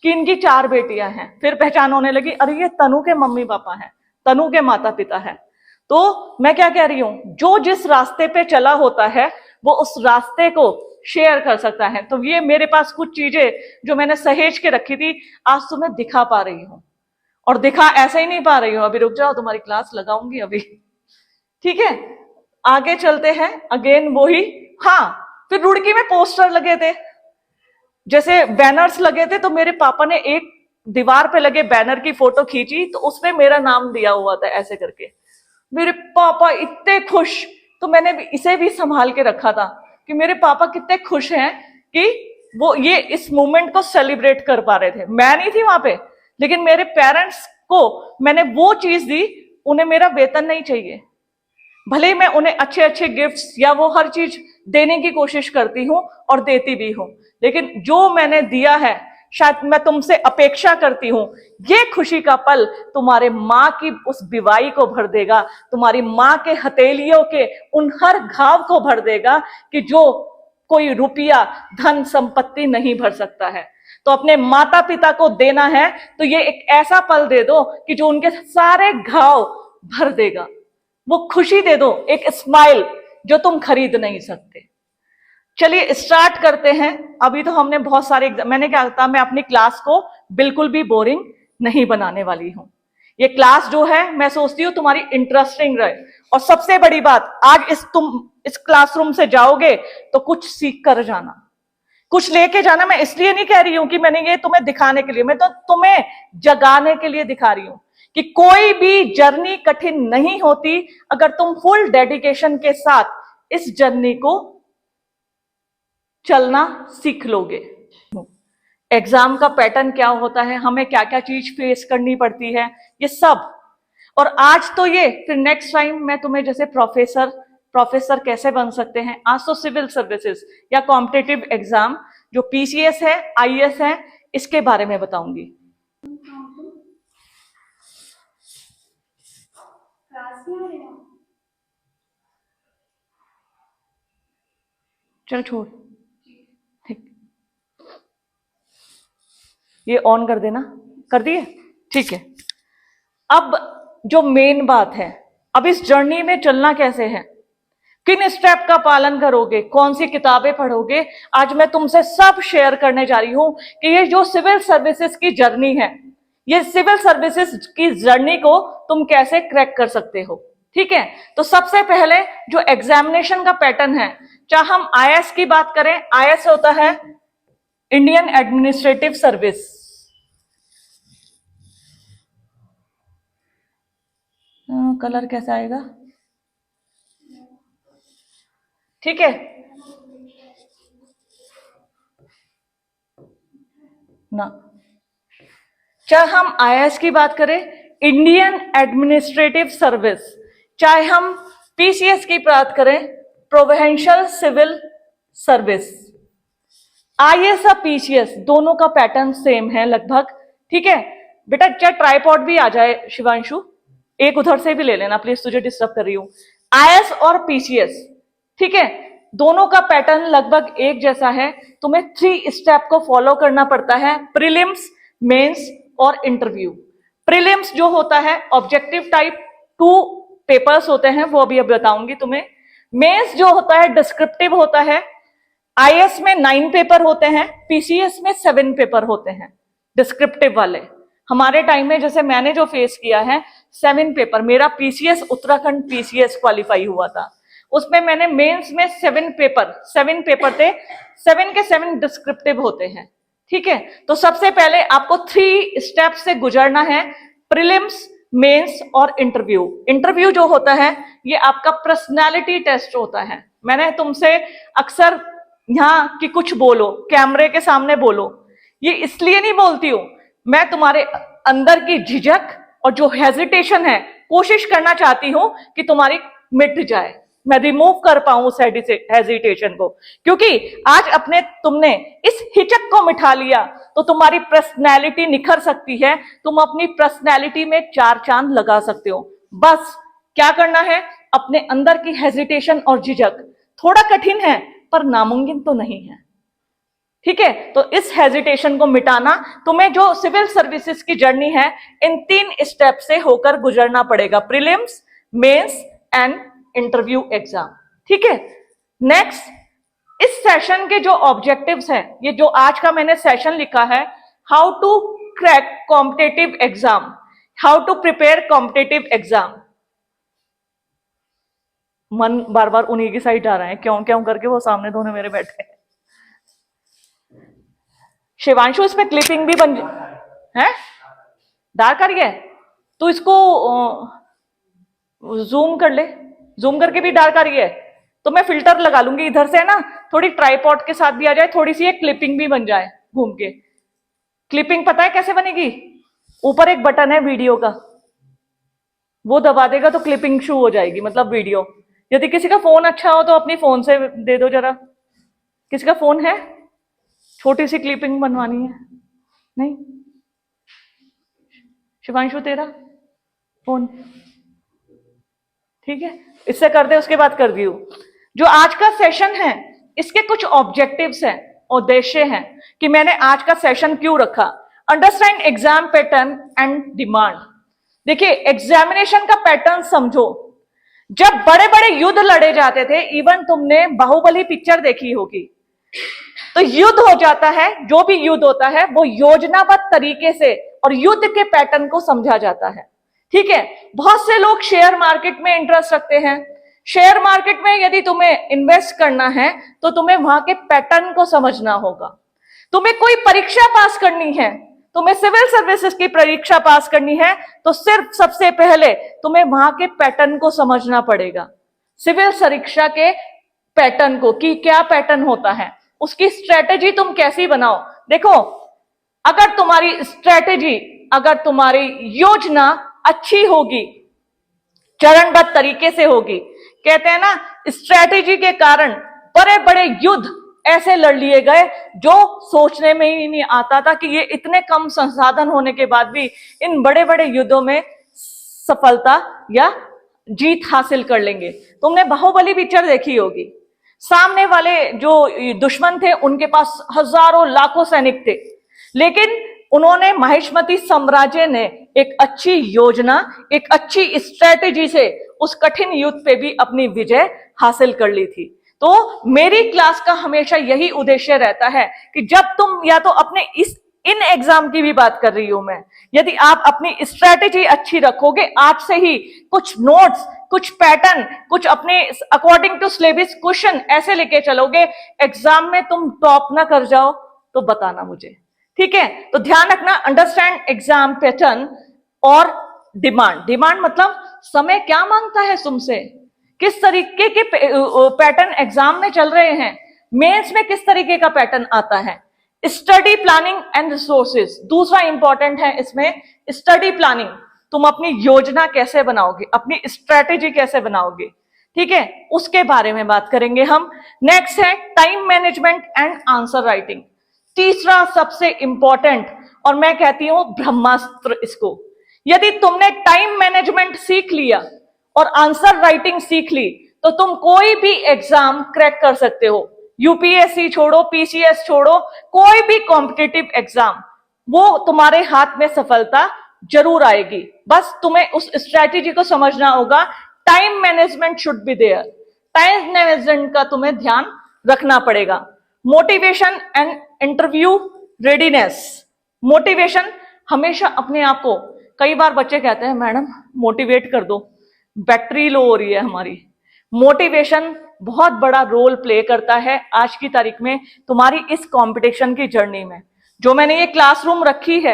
कि इनकी 4 बेटियां हैं, फिर पहचान होने लगी, अरे ये तनु के मम्मी पापा हैं, तनु के माता पिता हैं। तो मैं क्या कह रही हूं, जो जिस रास्ते पे चला होता है वो उस रास्ते को शेयर कर सकता है। तो ये मेरे पास कुछ चीजें जो मैंने सहेज के रखी थी, आज तुम्हें दिखा पा रही हूं। और दिखा ऐसे ही नहीं पा रही हूं, अभी रुक जाओ, तुम्हारी क्लास लगाऊंगी अभी। ठीक है, आगे चलते हैं। अगेन वही, हाँ, फिर रुड़की में पोस्टर लगे थे, जैसे बैनर्स लगे थे, तो मेरे पापा ने एक दीवार पे लगे बैनर की फोटो खींची, तो उसमें मेरा नाम दिया हुआ था ऐसे करके। मेरे पापा इतने खुश, तो मैंने इसे भी संभाल के रखा था कि मेरे पापा कितने खुश हैं कि वो ये इस मोमेंट को सेलिब्रेट कर पा रहे थे। मैं नहीं थी वहां पे, लेकिन मेरे पेरेंट्स को मैंने वो चीज दी। उन्हें मेरा वेतन नहीं चाहिए, भले ही मैं उन्हें अच्छे अच्छे गिफ्ट्स या वो हर चीज देने की कोशिश करती हूँ और देती भी हूँ, लेकिन जो मैंने दिया है शायद मैं तुमसे अपेक्षा करती हूं, ये खुशी का पल तुम्हारे माँ की उस बिवाई को भर देगा, तुम्हारी माँ के हथेलियों के उन हर घाव को भर देगा कि जो कोई रुपया धन संपत्ति नहीं भर सकता है। तो अपने माता पिता को देना है तो ये एक ऐसा पल दे दो कि जो उनके सारे घाव भर देगा। वो खुशी दे दो, एक स्माइल जो तुम खरीद नहीं सकते। चलिए स्टार्ट करते हैं। अभी तो हमने बहुत सारे मैंने क्या कहा, मैं अपनी क्लास को बिल्कुल भी बोरिंग नहीं बनाने वाली हूं। ये क्लास जो है मैं सोचती हूँ तुम्हारी इंटरेस्टिंग रहे। और सबसे बड़ी बात, आज तुम इस क्लासरूम से जाओगे तो कुछ सीख कर जाना, कुछ लेके जाना। मैं इसलिए नहीं कह रही हूं कि मैंने ये तुम्हें दिखाने के लिए, मैं तो तुम्हें जगाने के लिए दिखा रही हूं कि कोई भी जर्नी कठिन नहीं होती अगर तुम फुल डेडिकेशन के साथ इस जर्नी को चलना सीख लोगे। एग्जाम का पैटर्न क्या होता है, हमें क्या क्या चीज फेस करनी पड़ती है, ये सब। और आज तो ये, फिर नेक्स्ट टाइम मैं तुम्हें जैसे प्रोफेसर कैसे बन सकते हैं, आज तो सिविल सर्विसेज या कॉम्पिटिटिव एग्जाम जो पीसीएस है, आईएएस है, इसके बारे में बताऊंगी। चल छोड़, ठीक, ये ऑन कर देना, कर दिए, ठीक है। अब जो मेन बात है, अब इस जर्नी में चलना कैसे है, किन स्टेप का पालन करोगे, कौन सी किताबें पढ़ोगे, आज मैं तुमसे सब शेयर करने जा रही हूं कि ये जो सिविल सर्विसेज की जर्नी है, ये सिविल सर्विसेज की जर्नी को तुम कैसे क्रैक कर सकते हो। ठीक है, तो सबसे पहले जो एग्जामिनेशन का पैटर्न है, चाहे हम आईएएस की बात करें, आईएएस होता है इंडियन एडमिनिस्ट्रेटिव सर्विस, कलर कैसा आएगा? ठीक है ना। चाहे हम आईएएस की बात करें, इंडियन एडमिनिस्ट्रेटिव सर्विस, चाहे हम पीसीएस की बात करें, प्रोविंशियल सिविल सर्विस, आईएएस और पीसीएस दोनों का पैटर्न सेम है लगभग। ठीक है बेटा, चाहे ट्राइपॉड भी आ जाए शिवांशु, एक उधर से भी ले लेना प्लीज, तुझे डिस्टर्ब कर रही हूं। आईएएस और पीसीएस, ठीक है, दोनों का पैटर्न लगभग एक जैसा है। तुम्हें 3 स्टेप को फॉलो करना पड़ता है, प्रीलिम्स, मेंस और इंटरव्यू। प्रीलिम्स जो होता है ऑब्जेक्टिव टाइप 2 पेपर्स होते हैं, वो अभी बताऊंगी तुम्हें। मेंस जो होता है डिस्क्रिप्टिव होता है। आईएएस में 9 पेपर होते हैं, पीसीएस में 7 पेपर होते हैं डिस्क्रिप्टिव वाले। हमारे टाइम में जैसे मैंने जो फेस किया है 7 पेपर, मेरा पीसीएस उत्तराखंड पीसीएस क्वालिफाई हुआ था, उसमें मैंने मेंस में 7 पेपर थे, 7 के 7 डिस्क्रिप्टिव होते हैं। ठीक है, तो सबसे पहले आपको 3 स्टेप से गुजरना है, प्रीलिम्स, मेंस और इंटरव्यू। इंटरव्यू जो होता है ये आपका पर्सनालिटी टेस्ट होता है। मैंने तुमसे अक्सर यहां कि कुछ बोलो, कैमरे के सामने बोलो, ये इसलिए नहीं बोलती हूं, मैं तुम्हारे अंदर की झिझक और जो हेजिटेशन है कोशिश करना चाहती हूं कि तुम्हारी मिट जाए, मैं रिमूव कर पाऊं उस हेजिटेशन को, क्योंकि आज अपने तुमने इस हिचक को मिटा लिया तो तुम्हारी पर्सनैलिटी निखर सकती है, तुम अपनी पर्सनैलिटी में 4 चांद लगा सकते हो। बस क्या करना है, अपने अंदर की हेजिटेशन और झिझक, थोड़ा कठिन है पर नामुमकिन तो नहीं है। ठीक है, तो इस हेजिटेशन को मिटाना तुम्हें जो सिविल सर्विसेज की जर्नी है इन 3 स्टेप से होकर गुजरना पड़ेगा, prelims, mains and interview exam. ठीक है, नेक्स्ट, इस सेशन के जो ऑब्जेक्टिव्स हैं, ये जो आज का मैंने सेशन लिखा है, how to crack competitive exam, how to prepare competitive exam. मन बार बार उन्हीं की साइड जा रहे हैं, क्यों क्यों करके, वो सामने दोनों मेरे बैठे हैं। शिवांशु इसमें क्लिपिंग भी बन है, डार्क आ रही है तो इसको जूम कर ले, जूम करके भी डार्क आ रही है तो मैं फिल्टर लगा लूंगी इधर से ना, थोड़ी ट्राइपॉड के साथ भी आ जाए, थोड़ी सी एक क्लिपिंग भी बन जाए घूम के। क्लिपिंग पता है कैसे बनेगी? ऊपर एक बटन है वीडियो का, वो दबा देगा तो क्लिपिंग शू हो जाएगी, मतलब वीडियो। यदि किसी का फोन अच्छा हो तो अपनी फोन से दे दो जरा, किसी का फोन है, छोटी सी क्लिपिंग बनवानी है? नहीं, शिवांशु तेरा फोन ठीक है, इससे कर दे, उसके बाद कर दियो। जो आज का सेशन है इसके कुछ ऑब्जेक्टिव्स हैं, उद्देश्य हैं कि मैंने आज का सेशन क्यों रखा। Understand exam pattern and demand. देखिए, एग्जामिनेशन का पैटर्न समझो। जब बड़े बड़े युद्ध लड़े जाते थे, इवन तुमने बाहुबली पिक्चर देखी होगी, तो युद्ध हो जाता है, जो भी युद्ध होता है वो योजनाबद्ध तरीके से और युद्ध के पैटर्न को समझा जाता है। ठीक है, बहुत से लोग शेयर मार्केट में इंटरेस्ट रखते हैं। शेयर मार्केट में यदि तुम्हें इन्वेस्ट करना है तो तुम्हें वहां के पैटर्न को समझना होगा। तुम्हें कोई परीक्षा पास करनी है, तुम्हें सिविल सर्विसेज की परीक्षा पास करनी है, तो सिर्फ सबसे पहले तुम्हें वहां के पैटर्न को समझना पड़ेगा, सिविल परीक्षा के पैटर्न को, कि क्या पैटर्न होता है, उसकी स्ट्रेटेजी तुम कैसी बनाओ। देखो, अगर तुम्हारी स्ट्रेटेजी, अगर तुम्हारी योजना अच्छी होगी, चरणबद्ध तरीके से होगी, कहते हैं ना, स्ट्रेटेजी के कारण बड़े बड़े युद्ध ऐसे लड़ लिए गए जो सोचने में ही नहीं आता था कि ये इतने कम संसाधन होने के बाद भी इन बड़े बड़े युद्धों में सफलता या जीत हासिल कर लेंगे। तुमने बाहुबली पिक्चर देखी होगी, सामने वाले जो दुश्मन थे उनके पास हजारों लाखों सैनिक थे, लेकिन उन्होंने, महिष्मती साम्राज्य ने एक अच्छी योजना, एक अच्छी स्ट्रेटेजी से उस कठिन युद्ध पे भी अपनी विजय हासिल कर ली थी। तो मेरी क्लास का हमेशा यही उद्देश्य रहता है कि जब तुम, या तो अपने इन एग्जाम की भी बात कर रही हूं मैं, यदि आप अपनी स्ट्रेटेजी अच्छी रखोगे, आज से ही कुछ नोट्स, कुछ पैटर्न, कुछ अपने अकॉर्डिंग टू सिलेबस क्वेश्चन ऐसे लेके चलोगे, एग्जाम में तुम टॉप ना कर जाओ तो बताना मुझे। ठीक है, तो ध्यान रखना, अंडरस्टैंड एग्जाम पैटर्न और डिमांड। डिमांड मतलब समय क्या मांगता है तुमसे, किस तरीके के पैटर्न एग्जाम में चल रहे हैं, मेंस में किस तरीके का पैटर्न आता है। स्टडी प्लानिंग एंड रिसोर्सेज दूसरा इंपॉर्टेंट है इसमें, स्टडी प्लानिंग। तुम अपनी योजना कैसे बनाओगे, अपनी स्ट्रेटेजी कैसे बनाओगे, ठीक है, उसके बारे में बात करेंगे हम। नेक्स्ट है time management and answer writing, तीसरा सबसे इंपॉर्टेंट, और मैं कहती हूं ब्रह्मास्त्र इसको। यदि तुमने टाइम मैनेजमेंट सीख लिया और आंसर राइटिंग सीख ली तो तुम कोई भी एग्जाम क्रैक कर सकते हो। यूपीएससी छोड़ो, पीसीएस छोड़ो, कोई भी कॉम्पिटिटिव एग्जाम, वो तुम्हारे हाथ में सफलता जरूर आएगी। बस तुम्हें उस स्ट्रैटेजी को समझना होगा। Time management should be there, time management का तुम्हें ध्यान रखना पड़ेगा। Motivation and interview readiness, motivation हमेशा अपने आप को, कई बार बच्चे कहते हैं मैडम मोटिवेट कर दो, बैटरी लो हो रही है हमारी। मोटिवेशन बहुत बड़ा रोल प्ले करता है आज की तारीख में तुम्हारी इस कंपटीशन की जर्नी में। जो मैंने ये क्लासरूम रखी है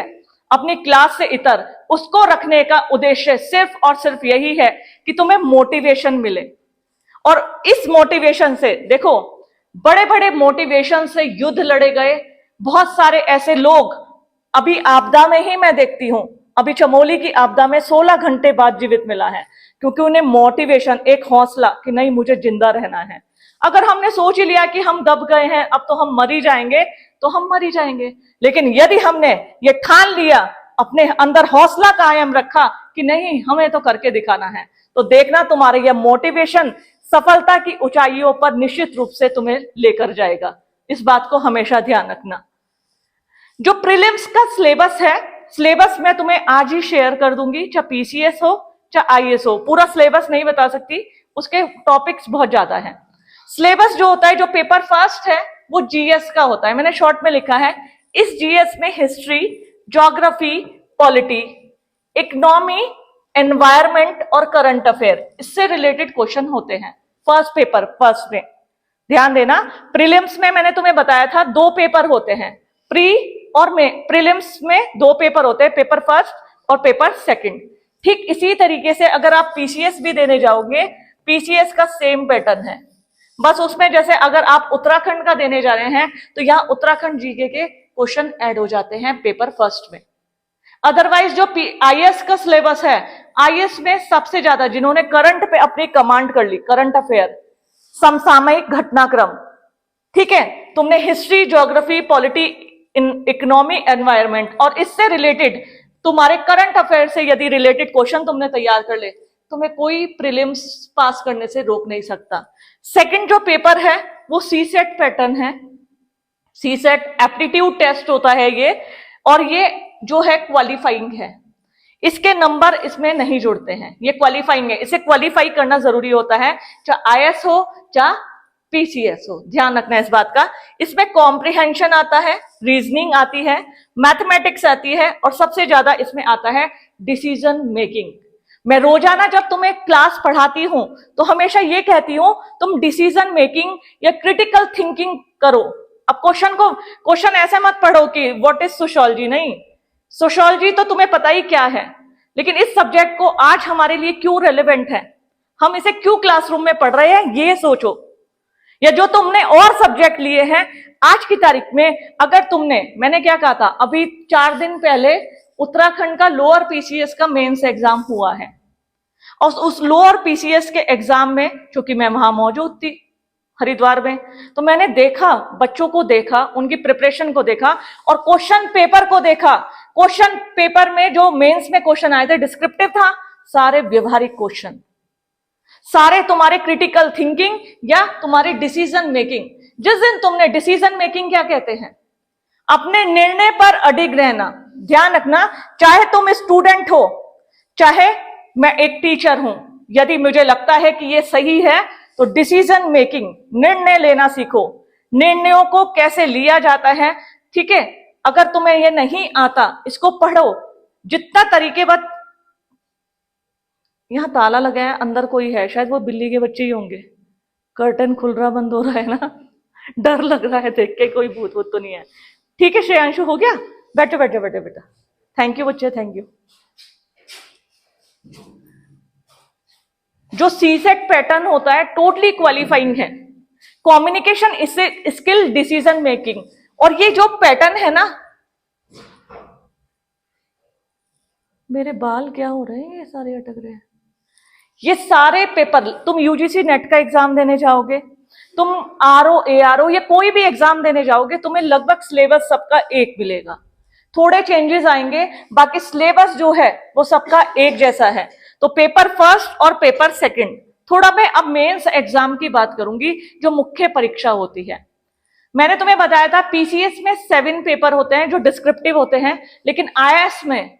अपनी क्लास से इतर, उसको रखने का उद्देश्य सिर्फ और सिर्फ यही है कि तुम्हें मोटिवेशन मिले। और इस मोटिवेशन से देखो, बड़े बड़े मोटिवेशन से युद्ध लड़े गए बहुत सारे ऐसे लोग, अभी आपदा में ही मैं देखती हूं, अभी चमोली की आपदा में 16 घंटे बाद जीवित मिला है, क्योंकि उन्हें मोटिवेशन, एक हौसला कि नहीं मुझे जिंदा रहना है। अगर हमने सोच ही लिया कि हम दब गए हैं, अब तो हम मर ही जाएंगे, तो हम मर ही जाएंगे। लेकिन यदि हमने ये ठान लिया, अपने अंदर हौसला कायम रखा कि नहीं हमें तो करके दिखाना है, तो देखना तुम्हारा यह मोटिवेशन सफलता की ऊंचाइयों पर निश्चित रूप से तुम्हें लेकर जाएगा। इस बात को हमेशा ध्यान रखना। जो प्रीलिम्स का सिलेबस है, सिलेबस मैं तुम्हें आज ही शेयर कर दूंगी, चाहे पीसीएस हो चाहे आईएएस हो। पूरा सिलेबस नहीं बता सकती, उसके टॉपिक्स बहुत ज्यादा हैं। सिलेबस जो होता है, जो पेपर फर्स्ट है, वो जीएस का होता है, मैंने शॉर्ट में लिखा है। इस जीएस में history, geography, polity, economy, environment और करंट अफेयर, इससे रिलेटेड क्वेश्चन होते हैं फर्स्ट पेपर, फर्स्ट में। ध्यान देना, प्रीलिम्स में मैंने तुम्हें बताया था 2 पेपर होते हैं, प्री और में। प्रीलिम्स में 2 पेपर होते हैं, पेपर फर्स्ट और पेपर सेकंड। ठीक इसी तरीके से अगर आप पीसीएस भी देने जाओगे, पीसीएस का सेम पैटर्न है, बस उसमें जैसे अगर आप उत्तराखंड का देने जा रहे हैं तो यहां उत्तराखंड जीके के क्वेश्चन ऐड हो जाते हैं पेपर फर्स्ट में। अदरवाइज जो आईएएस का सिलेबस है, आईएएस में सबसे ज्यादा जिन्होंने करंट पे अपनी कमांड कर ली, करंट अफेयर, समसामयिक घटनाक्रम, ठीक है, तुमने history, geography, polity, economy, environment और इससे रिलेटेड तुम्हारे करंट अफेयर से यदि रिलेटेड क्वेश्चन तुमने तैयार कर ले, तुम्हें कोई प्रीलिम्स पास करने से रोक नहीं सकता। सेकंड जो पेपर है वो सीसेट पैटर्न है, सीसेट एप्टीट्यूड टेस्ट होता है ये, और ये जो है क्वालिफाइंग है, इसके नंबर इसमें नहीं जुड़ते हैं, ये क्वालिफाइंग है, इसे क्वालिफाई करना जरूरी होता है, चाहे आईएएस हो चाहे पीसीएस हो, ध्यान रखना इस बात का। इसमें कॉम्प्रिहेंशन आता है, रीजनिंग आती है, मैथमेटिक्स आती है, और सबसे ज्यादा इसमें आता है डिसीजन मेकिंग। मैं रोजाना जब तुम्हें क्लास पढ़ाती हूं तो हमेशा ये कहती हूं तुम डिसीजन मेकिंग या क्रिटिकल थिंकिंग करो। अब क्वेश्चन ऐसे मत पढ़ो कि व्हाट इज सोशियोलॉजी, नहीं, सोशियोलॉजी तो तुम्हें पता ही क्या है, लेकिन इस सब्जेक्ट को आज हमारे लिए क्यों रेलेवेंट है, हम इसे क्यों क्लासरूम में पढ़ रहे हैं, ये सोचो। या जो तुमने और सब्जेक्ट लिए हैं आज की तारीख में, अगर तुमने, मैंने क्या कहा था, अभी 4 दिन पहले उत्तराखंड का लोअर पीसीएस का मेंस एग्जाम हुआ है, और उस लोअर पीसीएस के एग्जाम में, चूंकि मैं वहां मौजूद थी हरिद्वार में, तो मैंने देखा, बच्चों को देखा, उनकी प्रिपरेशन को देखा और क्वेश्चन पेपर को देखा। क्वेश्चन पेपर में जो मेंस में क्वेश्चन आए थे डिस्क्रिप्टिव था, सारे व्यवहारिक क्वेश्चन, सारे तुम्हारे क्रिटिकल थिंकिंग या तुम्हारी डिसीजन मेकिंग। जिस दिन तुमने डिसीजन मेकिंग क्या कहते हैं, अपने निर्णय पर अडिग रहना। ध्यान रखना, चाहे तुम स्टूडेंट हो चाहे मैं एक टीचर हूं, यदि मुझे लगता है कि ये सही है तो डिसीजन मेकिंग, निर्णय लेना सीखो, निर्णयों को कैसे लिया जाता है, ठीक है। अगर तुम्हें ये नहीं आता, इसको पढ़ो जितना तरीकेबद्ध। यहां ताला लगा है, अंदर कोई है, शायद वो बिल्ली के बच्चे ही होंगे, कर्टन खुल रहा बंद हो रहा है ना, डर लग रहा है देख के, कोई भूत भूत तो नहीं है। ठीक है श्रेयांशु, हो गया, बैठो बैठो बैठो बेटा, थैंक यू बच्चे, थैंक यू। जो सीसेट पैटर्न होता है टोटली क्वालिफाइंग है। कम्युनिकेशन स्किल, डिसीजन मेकिंग, और ये जो पैटर्न है ना, मेरे बाल क्या हो रहे हैं, ये सारे अटक रहे हैं। ये सारे पेपर, तुम यूजीसी नेट का एग्जाम देने जाओगे, तुम आरओ एआरओ या कोई भी एग्जाम देने जाओगे, तुम्हें लगभग सिलेबस सबका एक मिलेगा, थोड़े चेंजेस आएंगे, बाकी सिलेबस जो है वो सबका एक जैसा है। तो पेपर फर्स्ट और पेपर सेकंड, थोड़ा मैं अब मेंस एग्जाम की बात करूंगी जो मुख्य परीक्षा होती है। मैंने तुम्हें बताया था पीसीएस में 7 पेपर होते हैं जो डिस्क्रिप्टिव होते हैं, लेकिन आईएएस में,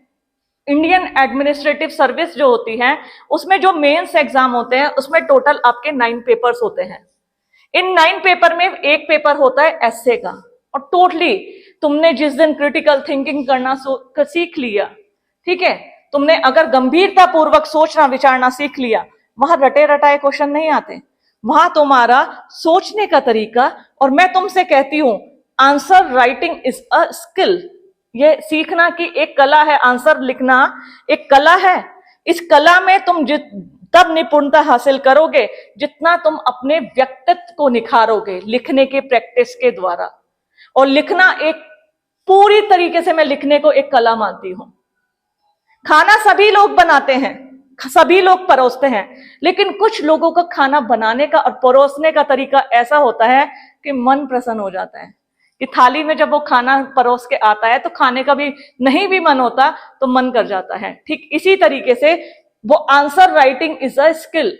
इंडियन एडमिनिस्ट्रेटिव सर्विस जो होती है, उसमें जो मेंस एग्जाम होते हैं उसमें टोटल आपके 9 पेपर्स होते हैं। इन 9 पेपर में एक पेपर होता है एस्से का, और टोटली तुमने जिस दिन क्रिटिकल थिंकिंग करना सीख लिया, ठीक है, तुमने अगर गंभीरता पूर्वक सोचना विचारना सीख लिया, वहां रटे रटाए क्वेश्चन नहीं आते, वहां तुम्हारा सोचने का तरीका, और मैं तुमसे कहती हूं answer writing is a skill. ये सीखना की एक कला है, आंसर लिखना एक कला है। इस कला में तुम तब निपुणता हासिल करोगे जितना तुम अपने व्यक्तित्व को निखारोगे लिखने की प्रैक्टिस के द्वारा। और लिखना एक पूरी तरीके से, मैं लिखने को एक कला मानती हूं। खाना सभी लोग बनाते हैं, सभी लोग परोसते हैं, लेकिन कुछ लोगों का खाना बनाने का और परोसने का तरीका ऐसा होता है कि मन प्रसन्न हो जाता है, कि थाली में जब वो खाना परोस के आता है तो खाने का भी नहीं भी मन होता तो मन कर जाता है। ठीक इसी तरीके से वो answer writing is a skill.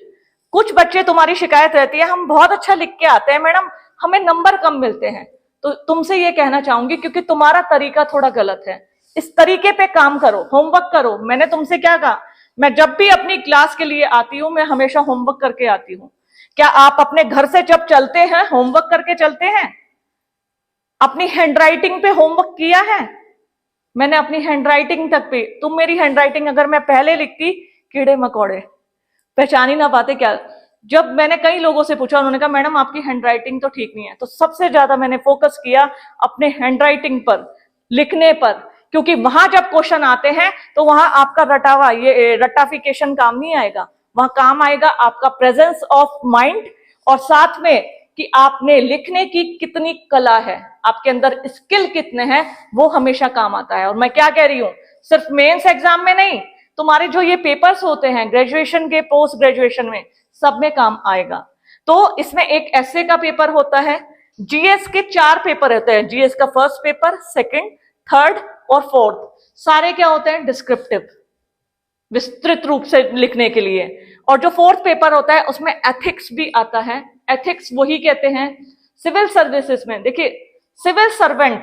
कुछ बच्चे, तुम्हारी शिकायत रहती है हम बहुत अच्छा लिख के आते हैं मैडम, हमें नंबर कम मिलते हैं, तो तुमसे ये कहना चाहूंगी क्योंकि तुम्हारा तरीका थोड़ा गलत है, इस तरीके पे काम करो, होमवर्क करो। मैंने तुमसे क्या कहा, मैं जब भी अपनी क्लास के लिए आती हूं मैं हमेशा होमवर्क करके आती हूं। क्या आप अपने घर से जब चलते हैं होमवर्क करके चलते हैं? अपनी हैंडराइटिंग पे होमवर्क किया है? मैंने अपनी हैंडराइटिंग तक पे, तुम मेरी हैंडराइटिंग अगर मैं पहले लिखती, कीड़े मकोड़े पहचान ही ना पाते क्या। जब मैंने कई लोगों से पूछा, उन्होंने कहा मैडम आपकी हैंडराइटिंग तो ठीक नहीं है, तो सबसे ज्यादा मैंने फोकस किया अपने हैंडराइटिंग पर, लिखने पर, क्योंकि वहां जब क्वेश्चन आते हैं तो वहां आपका रटावा, ये रटाफिकेशन काम नहीं आएगा, वहां काम आएगा आपका प्रेजेंस ऑफ माइंड, और साथ में कि आपने लिखने की कितनी कला है, आपके अंदर स्किल कितने हैं, वो हमेशा काम आता है। और मैं क्या कह रही हूं, सिर्फ मेंस एग्जाम में नहीं, तुम्हारे जो ये पेपर्स होते हैं ग्रेजुएशन के, पोस्ट ग्रेजुएशन में, सब में काम आएगा। तो इसमें एक एस्से का पेपर होता है, जीएस के 4 पेपर होते हैं, जीएस का फर्स्ट पेपर, सेकंड, थर्ड और फोर्थ, सारे क्या होते हैं डिस्क्रिप्टिव, विस्तृत रूप से लिखने के लिए। और जो फोर्थ पेपर होता है उसमें एथिक्स भी आता है। एथिक्स वही कहते हैं सिविल सर्विसेज में, देखिए सिविल सर्वेंट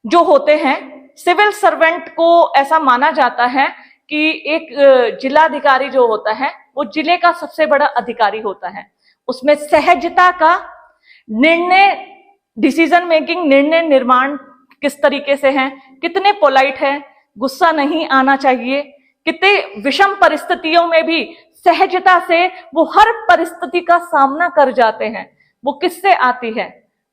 जो होते हैं, सिविल सर्वेंट को ऐसा माना जाता है कि एक जिलाधिकारी जो होता है वो जिले का सबसे बड़ा अधिकारी होता है। उसमें सहजता का निर्णय, डिसीजन मेकिंग, निर्णय निर्माण किस तरीके से है, कितने पोलाइट है, गुस्सा नहीं आना चाहिए, कितने विषम परिस्थितियों में भी सहजता से वो हर परिस्थिति का सामना कर जाते हैं, वो किससे आती है,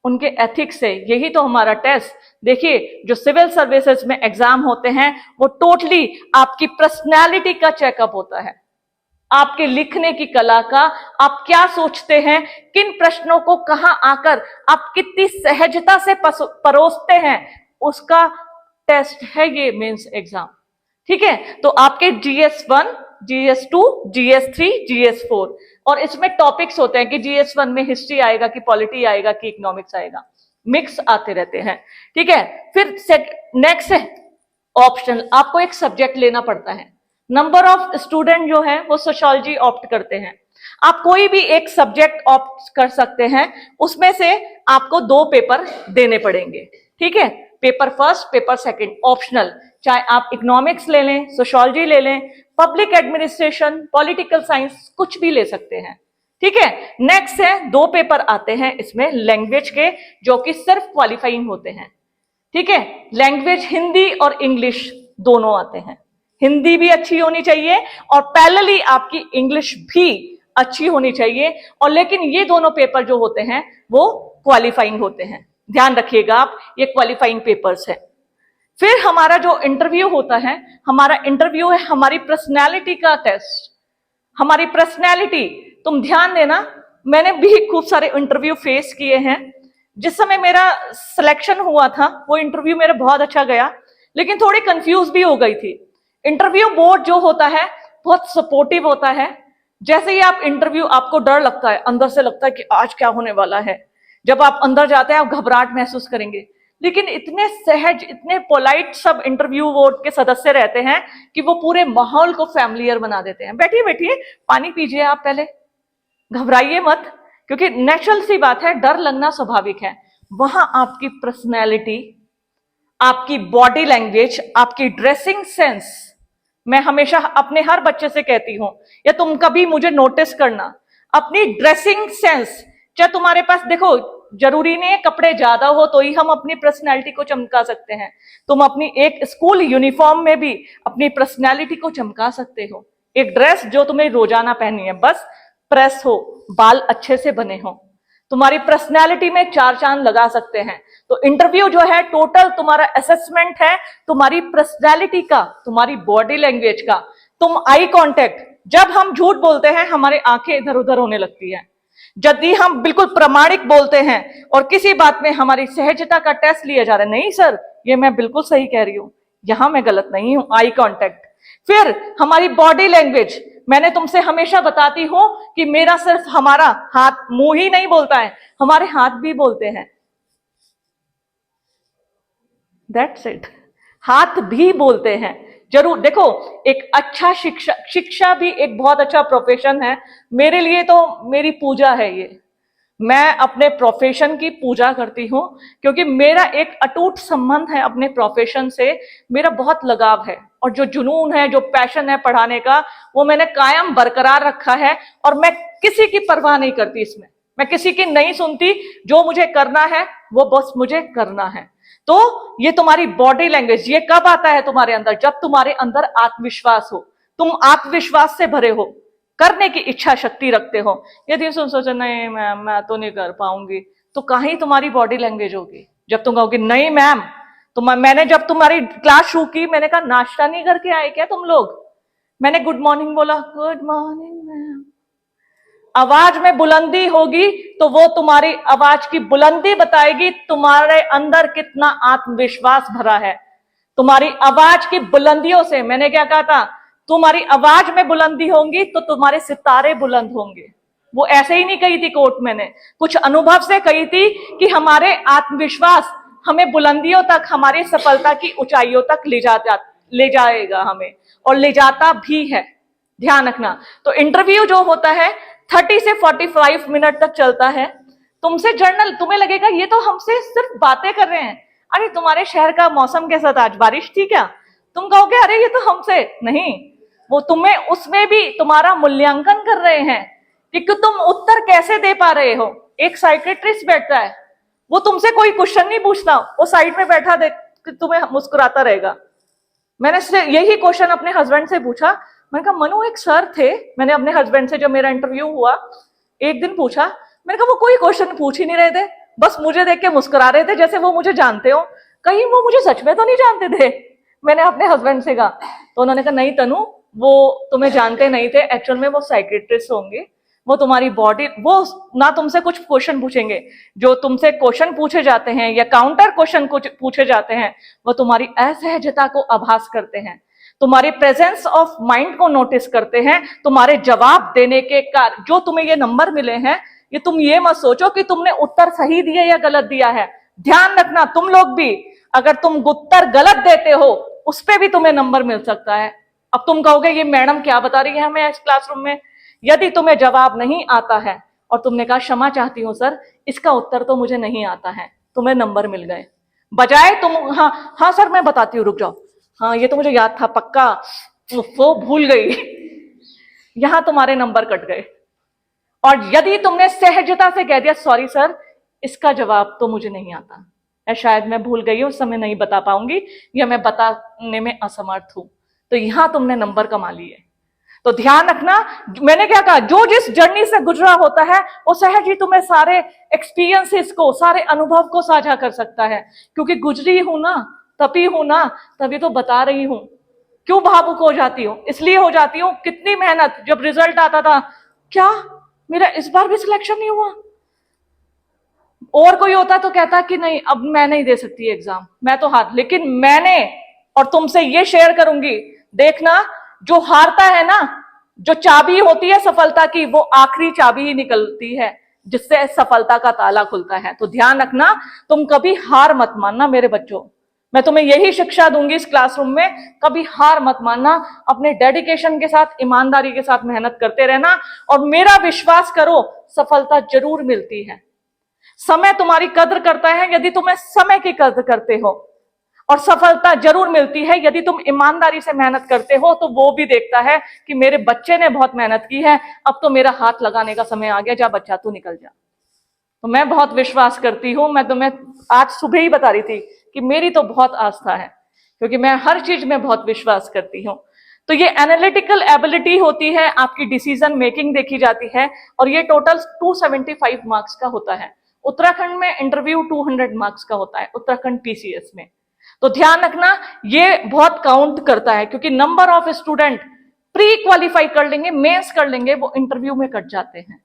उनके एथिक्स से। यही तो हमारा टेस्ट, देखिए जो सिविल सर्विसेज में एग्जाम होते हैं वो टोटली आपकी पर्सनैलिटी का चेकअप होता है, आपके लिखने की कला का, आप क्या सोचते हैं, किन प्रश्नों को कहां आकर आप कितनी सहजता से परोसते हैं, उसका टेस्ट है ये मेंस एग्जाम। ठीक है, तो आपके GS1, GS2, GS3, GS4, और इसमें टॉपिक्स होते हैं कि GS1 में हिस्ट्री आएगा कि पॉलिटी आएगा कि इकोनॉमिक्स आएगा, मिक्स आते रहते हैं। ठीक है, फिर नेक्स्ट है ऑप्शनल, आपको एक सब्जेक्ट लेना पड़ता है। नंबर ऑफ स्टूडेंट जो है वो सोशियोलॉजी ऑप्ट करते हैं, आप कोई भी एक सब्जेक्ट ऑप्ट कर सकते हैं, उसमें से आपको 2 पेपर देने पड़ेंगे। ठीक है, paper first, paper second, optional, चाहे आप इकोनॉमिक्स ले लें, सोशियोलॉजी ले लें, पब्लिक एडमिनिस्ट्रेशन, पॉलिटिकल साइंस, कुछ भी ले सकते हैं। ठीक है, नेक्स्ट है 2 पेपर आते हैं इसमें लैंग्वेज के, जो कि सिर्फ क्वालिफाइंग होते हैं। ठीक है, लैंग्वेज हिंदी और इंग्लिश दोनों आते हैं, हिंदी भी अच्छी होनी चाहिए और पैरेलली आपकी इंग्लिश भी अच्छी होनी चाहिए। और लेकिन ये दोनों पेपर जो होते हैं वो क्वालिफाइंग होते हैं, ध्यान रखिएगा आप, ये क्वालिफाइंग पेपर्स है। फिर हमारा जो इंटरव्यू होता है, हमारा इंटरव्यू है हमारी पर्सनैलिटी का टेस्ट, हमारी पर्सनैलिटी, तुम ध्यान देना, मैंने भी खूब सारे इंटरव्यू फेस किए हैं। जिस समय मेरा सिलेक्शन हुआ था वो इंटरव्यू मेरा बहुत अच्छा गया, लेकिन थोड़ी कंफ्यूज भी हो गई थी। इंटरव्यू बोर्ड जो होता है बहुत सपोर्टिव होता है। जैसे ही आप इंटरव्यू, आपको डर लगता है, अंदर से लगता है कि आज क्या होने वाला है। जब आप अंदर जाते हैं आप घबराहट महसूस करेंगे, लेकिन इतने सहज, इतने पोलाइट सब इंटरव्यू बोर्ड के सदस्य रहते हैं कि वो पूरे माहौल को फैमिलियर बना देते हैं। बैठिए बैठिए, पानी पीजिए आप पहले, घबराइए मत, क्योंकि नेचुरल सी बात है, डर लगना स्वाभाविक है। वहां आपकी पर्सनैलिटी, आपकी बॉडी लैंग्वेज, आपकी ड्रेसिंग सेंस, मैं हमेशा अपने हर बच्चे से कहती हूं, या तुम कभी मुझे नोटिस करना, अपनी ड्रेसिंग सेंस, चाहे तुम्हारे पास, देखो जरूरी नहीं है कपड़े ज्यादा हो तो ही हम अपनी पर्सनैलिटी को चमका सकते हैं। तुम अपनी एक स्कूल यूनिफॉर्म में भी अपनी पर्सनैलिटी को चमका सकते हो। एक ड्रेस जो तुम्हें रोजाना पहनी है, बस प्रेस हो, बाल अच्छे से बने हो, तुम्हारी पर्सनैलिटी में चार चांद लगा सकते हैं। तो इंटरव्यू जो है टोटल तुम्हारा असेसमेंट है तुम्हारी पर्सनैलिटी का, तुम्हारी बॉडी लैंग्वेज का। तुम आई कांटेक्ट, जब हम झूठ बोलते हैं हमारे आंखें इधर उधर होने लगती है। यदि हम बिल्कुल प्रामाणिक बोलते हैं और किसी बात में हमारी सहजता का टेस्ट लिया जा रहा है, नहीं सर ये मैं बिल्कुल सही कह रही हूं, यहां मैं गलत नहीं हूं, आई कांटेक्ट। फिर हमारी बॉडी लैंग्वेज, मैंने तुमसे हमेशा बताती हूं कि मेरा सिर्फ हमारा हाथ, मुंह ही नहीं बोलता है, हमारे हाथ भी बोलते हैं। दैट्स इट, हाथ भी बोलते हैं। जरूर देखो, एक अच्छा शिक्षा भी एक बहुत अच्छा प्रोफेशन है। मेरे लिए तो मेरी पूजा है ये, मैं अपने प्रोफेशन की पूजा करती हूं, क्योंकि मेरा एक अटूट संबंध है अपने प्रोफेशन से, मेरा बहुत लगाव है, और जो जुनून है, जो पैशन है पढ़ाने का, वो मैंने कायम बरकरार रखा है। और मैं किसी की परवाह नहीं करती इसमें, मैं किसी की नहीं सुनती, जो मुझे करना है वो बस मुझे करना है। तो ये तुम्हारी बॉडी लैंग्वेज, ये कब आता है तुम्हारे अंदर? जब तुम्हारे अंदर आत्मविश्वास हो, तुम आत्मविश्वास से भरे हो, करने की इच्छा शक्ति रखते हो। यदि तुम सोचो नहीं मैम मैं तो नहीं कर पाऊंगी, तो कहीं तुम्हारी बॉडी लैंग्वेज होगी। जब तुम कहोगे नहीं मैम, तो मैंने जब तुम्हारी क्लास शुरू की, मैंने कहा नाश्ता नहीं करके आए क्या तुम लोग? मैंने गुड मॉर्निंग बोला, गुड मॉर्निंग मैम, आवाज में बुलंदी होगी तो वो तुम्हारी आवाज की बुलंदी बताएगी तुम्हारे अंदर कितना आत्मविश्वास भरा है। तुम्हारी आवाज की बुलंदियों से, मैंने क्या कहा था, तुम्हारी आवाज में बुलंदी होंगी तो तुम्हारे सितारे बुलंद होंगे। वो ऐसे ही नहीं कही थी कोट, मैंने कुछ अनुभव से कही थी कि हमारे आत्मविश्वास हमें बुलंदियों तक, हमारी सफलता की ऊंचाइयों तक ले जाएगा हमें, और ले जाता भी है। ध्यान रखना। तो इंटरव्यू जो होता है 30 से 45 मिनट तक चलता है। तुमसे जर्नल, तुम्हें लगेगा ये तो हमसे सिर्फ बातें कर रहे हैं, अरे तुम्हारे शहर का मौसम कैसा था, आज बारिश थी क्या? तुम कहोगे अरे ये तो हमसे नहीं, वो तुम्हें उसमें भी तुम्हारा मूल्यांकन कर रहे हैं कि तुम उत्तर कैसे दे पा रहे हो। एक साइकेट्रिस्ट बैठता है, वो तुमसे कोई क्वेश्चन नहीं पूछता, वो साइड में बैठा देख तुम्हें मुस्कुराता रहेगा। मैंने यही क्वेश्चन अपने हस्बैंड से पूछा, मैंने कहा मनु एक सर थे, मैंने अपने हस्बैंड से जब मेरा इंटरव्यू हुआ एक दिन पूछा, मैंने कहा वो कोई क्वेश्चन पूछ ही नहीं रहे थे, बस मुझे देख के मुस्कुरा रहे थे जैसे वो मुझे जानते हो, कहीं वो मुझे सच में तो नहीं जानते थे। मैंने अपने हस्बैंड से कहा, तो उन्होंने कहा नहीं तनु, वो तुम्हें जानते नहीं थे, एक्चुअल में वो साइकेट्रिस्ट होंगे, वो तुम्हारी बॉडी, वो ना तुमसे कुछ क्वेश्चन पूछेंगे, जो तुमसे क्वेश्चन पूछे जाते हैं या काउंटर क्वेश्चन पूछे जाते हैं, वो तुम्हारी असहजता को आभास करते हैं, तुम्हारे प्रेजेंस ऑफ माइंड को नोटिस करते हैं, तुम्हारे जवाब देने के कार्य। जो तुम्हें ये नंबर मिले हैं, ये तुम ये मत सोचो कि तुमने उत्तर सही दिया या गलत दिया है। ध्यान रखना, तुम लोग भी अगर तुम उत्तर गलत देते हो उस पर भी तुम्हें नंबर मिल सकता है। अब तुम कहोगे ये मैडम क्या बता रही है हमें इस क्लासरूम में। यदि तुम्हें जवाब नहीं आता है और तुमने कहा क्षमा चाहती हूं सर, इसका उत्तर तो मुझे नहीं आता है, तुम्हें नंबर मिल गए। बजाय तुम हाँ सर मैं बताती हूँ, रुक जाओ, हाँ ये तो मुझे याद था पक्का, वो भूल गई, यहां तुम्हारे नंबर कट गए। और यदि तुमने सहजता से कह दिया सॉरी सर, इसका जवाब तो मुझे नहीं आता है, शायद मैं भूल गई हूं, उस समय नहीं बता पाऊंगी या मैं बताने में असमर्थ हूं, तो यहां तुमने नंबर कमा लिए। तो ध्यान रखना, मैंने क्या कहा, जो जिस जर्नी से गुजरा होता है वो सहज ही तुम्हें सारे एक्सपीरियंसेस को, सारे अनुभव को साझा कर सकता है, क्योंकि गुजरी हूं ना, तभी हूं ना, तभी तो बता रही हूं। क्यों भावुक हो जाती हूँ? इसलिए हो जाती हूँ, कितनी मेहनत, जब रिजल्ट आता था, क्या मेरा इस बार भी सिलेक्शन नहीं हुआ? और कोई होता तो कहता कि नहीं अब मैं नहीं दे सकती एग्जाम, मैं तो हार, लेकिन मैंने, और तुमसे ये शेयर करूंगी, देखना जो हारता है ना, जो चाबी होती है सफलता की, वो आखिरी चाबी ही निकलती है जिससे सफलता का ताला खुलता है। तो ध्यान रखना, तुम कभी हार मत मानना मेरे बच्चों, मैं तुम्हें यही शिक्षा दूंगी इस क्लासरूम में, कभी हार मत मानना, अपने डेडिकेशन के साथ, ईमानदारी के साथ मेहनत करते रहना, और मेरा विश्वास करो सफलता जरूर मिलती है। समय तुम्हारी कद्र करता है यदि तुम समय की कद्र करते हो, और सफलता जरूर मिलती है यदि तुम ईमानदारी से मेहनत करते हो। तो वो भी देखता है कि मेरे बच्चे ने बहुत मेहनत की है, अब तो मेरा हाथ लगाने का समय आ गया, जा बच्चा तू निकल जा। तो मैं बहुत विश्वास करती हूं, मैं तुम्हें आज सुबह ही बता रही थी कि मेरी तो बहुत आस्था है, क्योंकि मैं हर चीज में बहुत विश्वास करती हूं। तो ये एनालिटिकल एबिलिटी होती है, आपकी डिसीजन मेकिंग देखी जाती है, और ये टोटल 275 मार्क्स का होता है। उत्तराखंड में इंटरव्यू 200 मार्क्स का होता है, उत्तराखंड पीसीएस में। तो ध्यान रखना, ये बहुत काउंट करता है, क्योंकि number of student pre qualify कर लेंगे, मेंस कर लेंगे, वो इंटरव्यू में कट जाते हैं।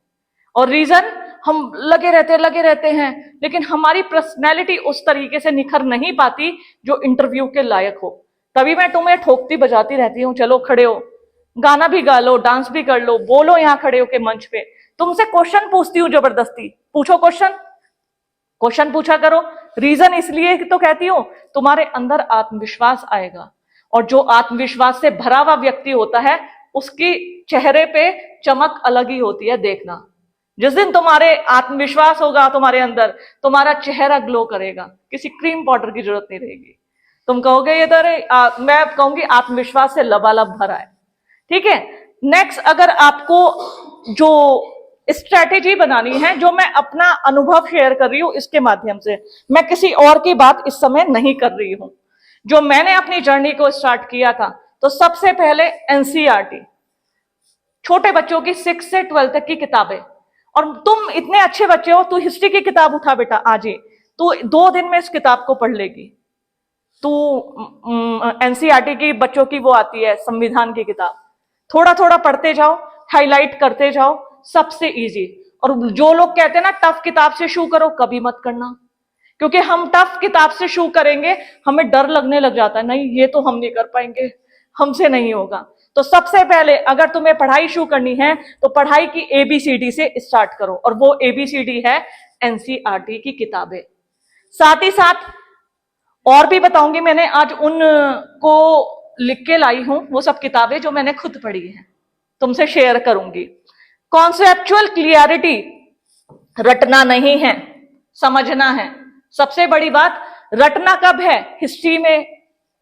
और रीजन, हम लगे रहते हैं, लेकिन हमारी पर्सनैलिटी उस तरीके से निखर नहीं पाती जो इंटरव्यू के लायक हो। तभी मैं तुम्हें ठोकती बजाती रहती हूँ, चलो खड़े हो, गाना भी गा लो, डांस भी कर लो, बोलो यहां खड़े होके मंच पे। तुमसे क्वेश्चन पूछती हूँ जबरदस्ती, पूछो क्वेश्चन, क्वेश्चन पूछा करो। रीजन इसलिए तो कहती हूं, तुम्हारे अंदर आत्मविश्वास आएगा, और जो आत्मविश्वास से भरा हुआ व्यक्ति होता है उसकी चेहरे पे चमक अलग ही होती है। देखना, जिस दिन तुम्हारे आत्मविश्वास होगा तुम्हारे अंदर, तुम्हारा चेहरा ग्लो करेगा, किसी क्रीम पाउडर की जरूरत नहीं रहेगी। तुम कहोगे ये तो मैं कहूंगी आत्मविश्वास से लबालब भरा है। ठीक है, नेक्स्ट, अगर आपको जो स्ट्रैटेजी बनानी है, जो मैं अपना अनुभव शेयर कर रही हूं इसके माध्यम से, मैं किसी और की बात इस समय नहीं कर रही हूं, जो मैंने अपनी जर्नी को स्टार्ट किया था, तो सबसे पहले एनसीईआरटी, छोटे बच्चों की 6 से 12 तक की किताबें। और तुम इतने अच्छे बच्चे हो, तू हिस्ट्री की किताब उठा बेटा आज ही, तू 2 दिन में इस किताब को पढ़ लेगी। तू एनसीईआरटी की बच्चों की वो आती है संविधान की किताब, थोड़ा थोड़ा पढ़ते जाओ, हाईलाइट करते जाओ, सबसे इजी। और जो लोग कहते हैं ना टफ किताब से शुरू करो, कभी मत करना, क्योंकि हम टफ किताब से शुरू करेंगे, हमें डर लगने लग जाता है, नहीं ये तो हम नहीं कर पाएंगे, हमसे नहीं होगा। तो सबसे पहले अगर तुम्हें पढ़ाई शुरू करनी है तो पढ़ाई की एबीसीडी से स्टार्ट करो, और वो एबीसीडी है एनसीईआरटी की किताबें। साथ ही साथ और भी बताऊंगी, मैंने आज उन को लिख के लाई हूं, वो सब किताबें जो मैंने खुद पढ़ी हैं, तुमसे शेयर करूंगी। कॉन्सेप्चुअल क्लियरिटी, रटना नहीं है, समझना है। सबसे बड़ी बात, रटना कब है? हिस्ट्री में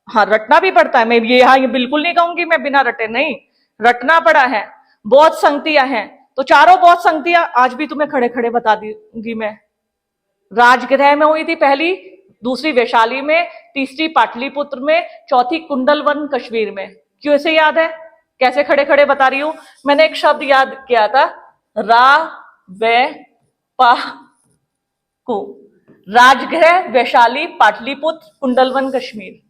हाँ रटना भी पड़ता है, मैं ये बिल्कुल नहीं कहूंगी मैं बिना रटे, नहीं, रटना पड़ा है। बहुत संगतियां हैं, तो चारों बहुत संगतियां आज भी तुम्हें खड़े खड़े बता दूंगी मैं। राजगृह में हुई थी पहली, दूसरी वैशाली में, तीसरी पाटलिपुत्र में, चौथी कुंडलवन कश्मीर में। क्यों ऐसे याद है? कैसे खड़े खड़े बता रही हूं? मैंने एक शब्द याद किया था, रा वे पा को, राजगृह, वैशाली, पाटलिपुत्र, कुंडलवन कश्मीर।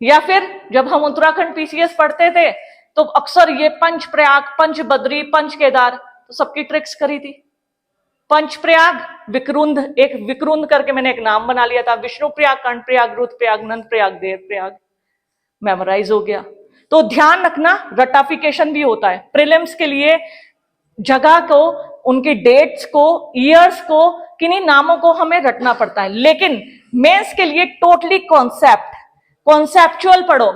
या फिर जब हम उत्तराखंड पीसीएस पढ़ते थे तो अक्सर ये पंच प्रयाग, पंच बद्री, पंच केदार, तो सबकी ट्रिक्स करी थी। पंच प्रयाग, विक्रुंद, एक विक्रुंद करके मैंने एक नाम बना लिया था, विष्णु प्रयाग, कर्ण प्रयाग, रुद्र प्रयाग, नंद प्रयाग, देव प्रयाग, मेमोराइज हो गया। तो ध्यान रखना, रटाफिकेशन भी होता है प्रीलिम्स के लिए, जगह को, उनकी डेट्स को, ईयर्स को, किन्हीं नामों को हमें रटना पड़ता है। लेकिन मेंस के लिए टोटली कॉन्सेप्चुअल पढ़ो।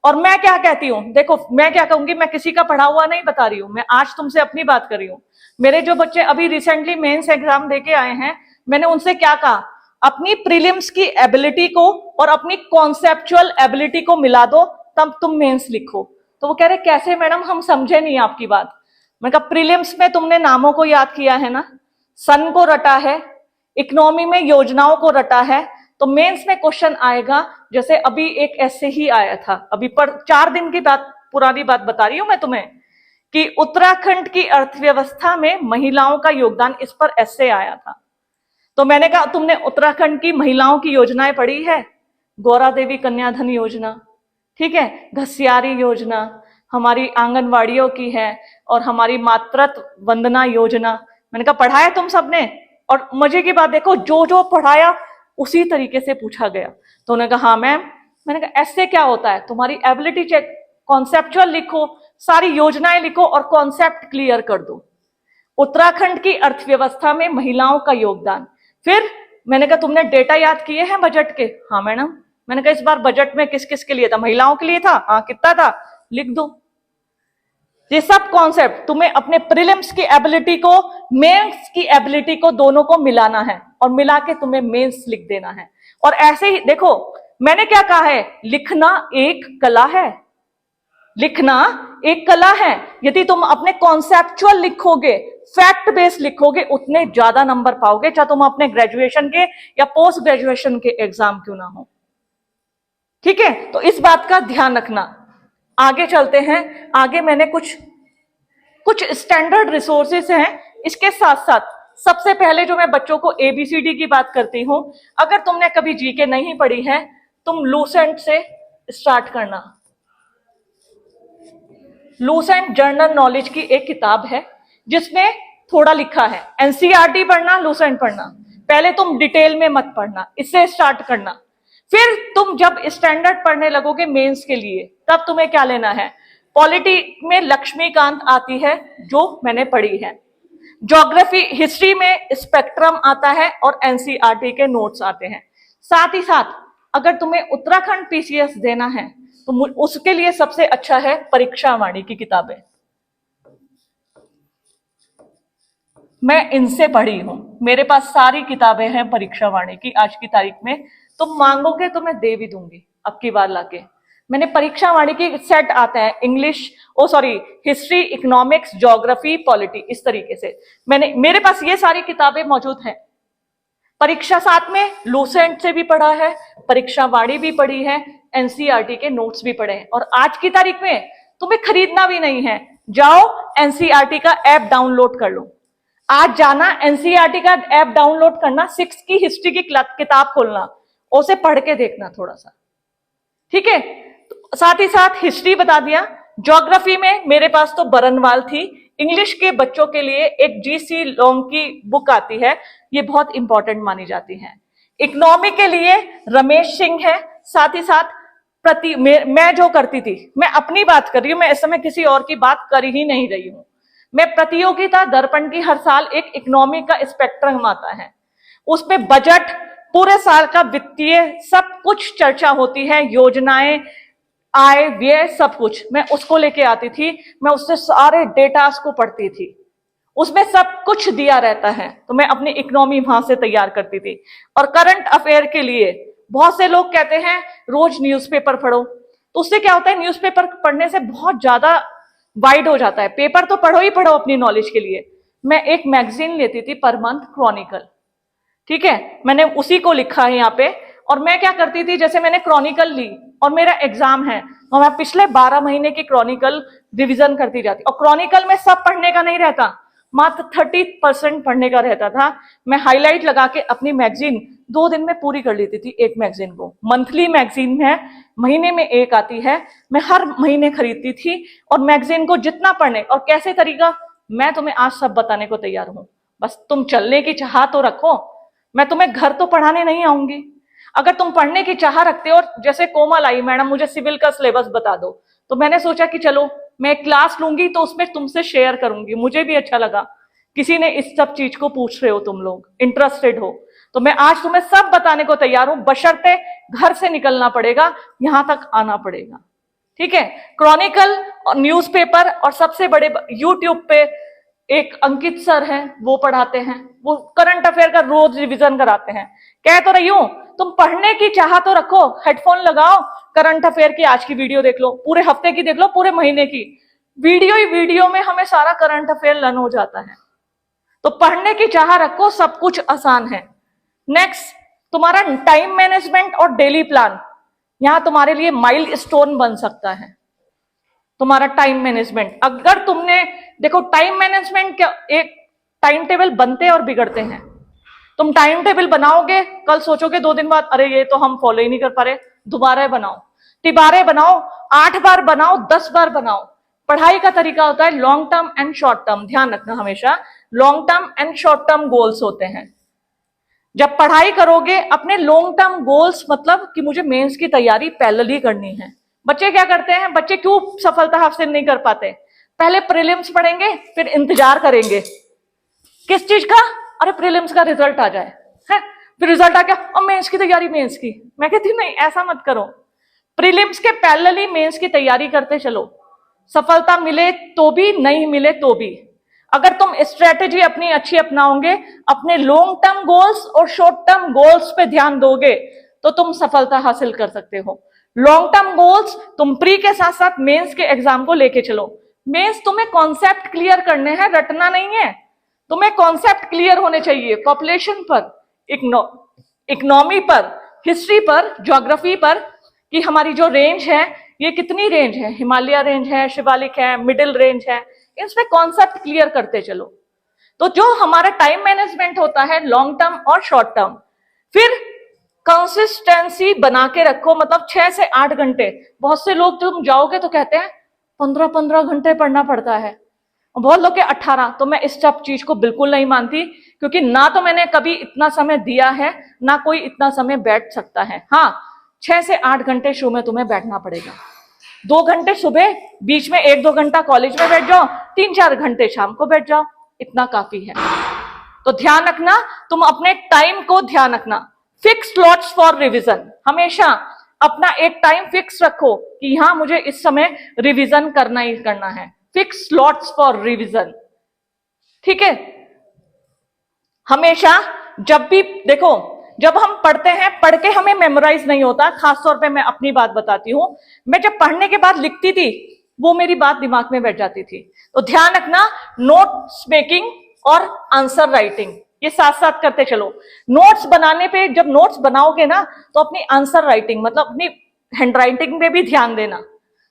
और मैं क्या कहती हूं, देखो मैं क्या कहूंगी, मैं किसी का पढ़ा हुआ नहीं बता रही हूं, मैं आज तुमसे अपनी बात कर रही हूं। मेरे जो बच्चे अभी रिसेंटली मेंस एग्जाम देके आए हैं, मैंने उनसे क्या कहा, अपनी प्रीलिम्स की एबिलिटी को और अपनी कॉन्सेप्चुअल एबिलिटी को मिला दो, तब तुम मेंस लिखो। तो वो कह रहे कैसे मैडम, हम समझे नहीं आपकी बात। मैं कहा प्रीलिम्स में तुमने नामों को याद किया है ना, सन को रटा है, इकोनॉमी में योजनाओं को रटा है, तो मेंस में क्वेश्चन आएगा। जैसे अभी एक ऐसे ही आया था, अभी पर 4 दिन की बात, पुरानी बात बता रही हूं मैं तुम्हें, कि उत्तराखंड की अर्थव्यवस्था में महिलाओं का योगदान, इस पर ऐसे आया था। तो मैंने कहा तुमने उत्तराखंड की महिलाओं की योजनाएं पढ़ी है? गौरा देवी कन्याधन योजना, ठीक है, घसियारी योजना हमारी आंगनवाड़ियों की है, और हमारी मातृत्व वंदना योजना। मैंने कहा पढ़ा है तुम सबने? और मजे की बात देखो, जो जो पढ़ाया उसी तरीके से पूछा गया। तो उन्होंने कहा हाँ मैम। मैंने कहा ऐसे क्या होता है, तुम्हारी एबिलिटी चेक, कॉन्सेप्चुअल लिखो, सारी योजनाएं लिखो और कॉन्सेप्ट क्लियर कर दो। उत्तराखंड की अर्थव्यवस्था में महिलाओं का योगदान। फिर मैंने कहा तुमने डेटा याद किए हैं बजट के? हाँ मैडम। मैंने कहा इस बार बजट में किस किस के लिए था? महिलाओं के लिए था। हाँ कितना था? लिख दो। ये सब कॉन्सेप्ट तुम्हें अपने प्रीलिम्स की एबिलिटी को, मेंस की एबिलिटी को, दोनों को मिलाना है और मिला के तुम्हें मेंस लिख देना है। और ऐसे ही देखो, मैंने क्या कहा है, लिखना एक कला है। लिखना एक कला है। यदि तुम अपने कॉन्सेप्चुअल लिखोगे, फैक्ट बेस्ड लिखोगे, उतने ज्यादा नंबर पाओगे, चाहे तुम अपने ग्रेजुएशन के या पोस्ट ग्रेजुएशन के एग्जाम क्यों ना हो। ठीक है, तो इस बात का ध्यान रखना। आगे चलते हैं। आगे मैंने कुछ स्टैंडर्ड रिसोर्सेस हैं। इसके साथ साथ सबसे पहले जो मैं बच्चों को एबीसीडी की बात करती हूं, अगर तुमने कभी जीके नहीं पढ़ी है, तुम लूसेंट से स्टार्ट करना। लूसेंट जनरल नॉलेज की एक किताब है जिसमें थोड़ा लिखा है। एनसीईआरटी पढ़ना, लूसेंट पढ़ना। पहले तुम डिटेल में मत पढ़ना, इससे स्टार्ट करना। फिर तुम जब स्टैंडर्ड पढ़ने लगोगे मेंस के लिए, तब तुम्हें क्या लेना है, पॉलिटी में लक्ष्मीकांत आती है जो मैंने पढ़ी है, ज्योग्राफी हिस्ट्री में स्पेक्ट्रम आता है और एनसीईआरटी के नोट्स आते हैं। साथ ही साथ अगर तुम्हें उत्तराखंड पीसीएस देना है तो उसके लिए सबसे अच्छा है परीक्षा वाणी की किताबें। मैं इनसे पढ़ी हूं, मेरे पास सारी किताबें हैं परीक्षा वाणी की। आज की तारीख में तुम मांगोगे तो मैं दे भी दूंगी अब की बार लाके। मैंने परीक्षा वाणी की सेट आता है, English, history, economics, geography, polity, इस तरीके से मेरे पास ये सारी किताबें मौजूद हैं। परीक्षा साथ में लूसेंट से भी पढ़ा है, परीक्षा वाणी भी पढ़ी है, एनसीईआरटी के नोट्स भी पढ़े हैं। और आज की तारीख में तुम्हें खरीदना भी नहीं है, जाओ एनसीईआरटी का ऐप डाउनलोड कर लो। आज जाना, एनसीईआरटी का ऐप डाउनलोड करना, 6 की हिस्ट्री की किताब खोलना, उसे पढ़ के देखना थोड़ा सा। ठीक है, तो साथ ही साथ हिस्ट्री बता दिया। ज्योग्राफी में मेरे पास तो बरनवाल थी। इंग्लिश के बच्चों के लिए एक जीसी लॉन्ग की बुक आती है, ये बहुत इंपॉर्टेंट मानी जाती है। इकोनॉमी के लिए रमेश सिंह है। साथ ही साथ मैं जो करती थी, मैं अपनी बात कर रही हूं, मैं इस समय किसी और की बात कर ही नहीं रही हूं। मैं प्रतियोगिता दर्पण की हर साल एक इकोनॉमी का स्पेक्ट्रम आता है, उसमें बजट, पूरे साल का वित्तीय सब कुछ चर्चा होती है, योजनाएं, आय व्यय सब कुछ मैं उसको लेके आती थी। मैं उससे सारे डेटास को पढ़ती थी, उसमें सब कुछ दिया रहता है, तो मैं अपनी इकोनॉमी वहां से तैयार करती थी। और करंट अफेयर के लिए बहुत से लोग कहते हैं रोज न्यूज़पेपर पढ़ो, तो उससे क्या होता है, न्यूज़पेपर पढ़ने से बहुत ज्यादा वाइड हो जाता है। पेपर तो पढ़ो ही पढ़ो अपनी नॉलेज के लिए। मैं एक मैगजीन लेती थी पर मंथ, क्रॉनिकल। ठीक है, मैंने उसी को लिखा है यहाँ पे। और मैं क्या करती थी, जैसे मैंने क्रॉनिकल ली और मेरा एग्जाम है, तो मैं पिछले 12 महीने की क्रॉनिकल रिवीजन करती जाती। और क्रॉनिकल में सब पढ़ने का नहीं रहता, मात्र 30% पढ़ने का रहता था। मैं हाईलाइट लगा के अपनी मैगजीन 2 दिन में पूरी कर लेती थी। एक मैगजीन को, मंथली मैगजीन है, महीने में एक आती है, मैं हर महीने खरीदती थी। और मैगजीन को जितना पढ़ने और कैसे तरीका, मैं तुम्हें आज सब बताने को तैयार हूं। बस तुम चलने की चाह तो रखो। मैं तुम्हें घर तो पढ़ाने नहीं आऊंगी। अगर तुम पढ़ने की चाह रखते हो, जैसे कोमल आई, मैडम मुझे सिविल का सिलेबस बता दो, तो मैंने सोचा कि चलो मैं क्लास लूंगी तो उसमें तुमसे शेयर करूंगी। मुझे भी अच्छा लगा, किसी ने इस सब चीज को पूछ रहे हो, तुम लोग इंटरेस्टेड हो, तो मैं आज तुम्हें सब बताने को तैयार हूं। बशर्ते घर से निकलना पड़ेगा, यहां तक आना पड़ेगा। ठीक है, क्रॉनिकल और न्यूज़पेपर, और सबसे बड़े यूट्यूब पे एक अंकित सर हैं, वो पढ़ाते हैं, वो करंट अफेयर का रोज रिवीजन कराते हैं। कह तो रही हूं, तुम पढ़ने की चाह तो रखो, हेडफोन लगाओ, करंट अफेयर की आज की वीडियो देख लो, पूरे हफ्ते की देख लो, पूरे महीने की वीडियो ही वीडियो में हमें सारा करंट अफेयर लर्न हो जाता है। तो पढ़ने की चाह रखो, सब कुछ आसान है। नेक्स्ट, तुम्हारा टाइम मैनेजमेंट और डेली प्लान यहां तुम्हारे लिए माइलस्टोन बन सकता है। तुम्हारा टाइम मैनेजमेंट, अगर तुमने देखो, टाइम मैनेजमेंट क्या, एक टाइम टेबल बनते और बिगड़ते हैं। तुम टाइम टेबल बनाओगे, कल सोचोगे 2 दिन बाद, अरे ये तो हम फॉलो ही नहीं कर पा रहे, दोबारा बनाओ। तिबारे बनाओ, 8 बार बनाओ, 10 बार बनाओ। पढ़ाई का तरीका होता है long term and short term, ध्यान रखना हमेशा long term and short term goals होते हैं। जब पढ़ाई करोगे अपने लॉन्ग टर्म गोल्स, मतलब कि मुझे मेंस की तैयारी पैरेलल ही करनी है। बच्चे क्या करते हैं, बच्चे क्यों सफलता हासिल नहीं कर पाते, पहले प्रीलिम्स पढ़ेंगे फिर इंतजार करेंगे किस चीज का, अरे प्रीलिम्स का रिजल्ट आ जाए है, फिर रिजल्ट आ गया और मेंस की तैयारी, मेंस की। मैं कहती हूँ नहीं, ऐसा मत करो, प्रीलिम्स के पैरेलल ही मेंस की तैयारी करते चलो। सफलता मिले तो भी, नहीं मिले तो भी, अगर तुम स्ट्रेटेजी अपनी अच्छी अपनाओगे, अपने लॉन्ग टर्म गोल्स और शॉर्ट टर्म गोल्स पे ध्यान दोगे, तो तुम सफलता हासिल कर सकते हो। लॉन्ग टर्म गोल्स तुम प्री के साथ साथ मेंस के एग्जाम को लेके चलो। मेंस तुम्हें कॉन्सेप्ट क्लियर करने हैं, रटना नहीं है। तुम्हें कॉन्सेप्ट क्लियर होने चाहिए पॉपुलेशन पर, इकोनॉमी पर, हिस्ट्री पर, ज्योग्राफी पर, कि हमारी जो रेंज है ये कितनी रेंज है, हिमालय रेंज है, शिवालिक है, मिडिल रेंज है, इसमें कॉन्सेप्ट क्लियर करते चलो। तो जो हमारा टाइम मैनेजमेंट होता है लॉन्ग टर्म और शॉर्ट टर्म, फिर कंसिस्टेंसी बना के रखो, मतलब 6 से 8 घंटे। बहुत से लोग तुम जाओगे तो कहते हैं 15-15 घंटे पढ़ना पड़ता है, बहुत लोग के 18। तो मैं इस सब चीज को बिल्कुल नहीं मानती, क्योंकि ना तो मैंने कभी इतना समय दिया है, ना कोई इतना समय बैठ सकता है। हाँ, 6 से 8 घंटे शुरू में तुम्हें बैठना पड़ेगा, 2 घंटे सुबह, बीच में 1-2 घंटा कॉलेज में बैठ जाओ, 3-4 घंटे शाम को बैठ जाओ, इतना काफी है। तो ध्यान रखना, तुम अपने टाइम को ध्यान रखना, फिक्स स्लॉट्स फॉर रिवीजन। हमेशा अपना एक टाइम फिक्स रखो कि हाँ मुझे इस समय रिवीजन करना ही करना है, फिक्स स्लॉट्स फॉर रिवीजन, ठीक है। हमेशा जब भी देखो, जब हम पढ़ते हैं, पढ़ के हमें मेमोराइज नहीं होता। खासतौर पे मैं अपनी बात बताती हूं, मैं जब पढ़ने के बाद लिखती थी, वो मेरी बात दिमाग में बैठ जाती थी। तो ध्यान रखना, नोट्स मेकिंग और आंसर राइटिंग ये साथ साथ करते चलो। नोट्स बनाने पे, जब नोट्स बनाओगे ना, तो अपनी आंसर राइटिंग, मतलब अपनी हैंड राइटिंग पे भी ध्यान देना।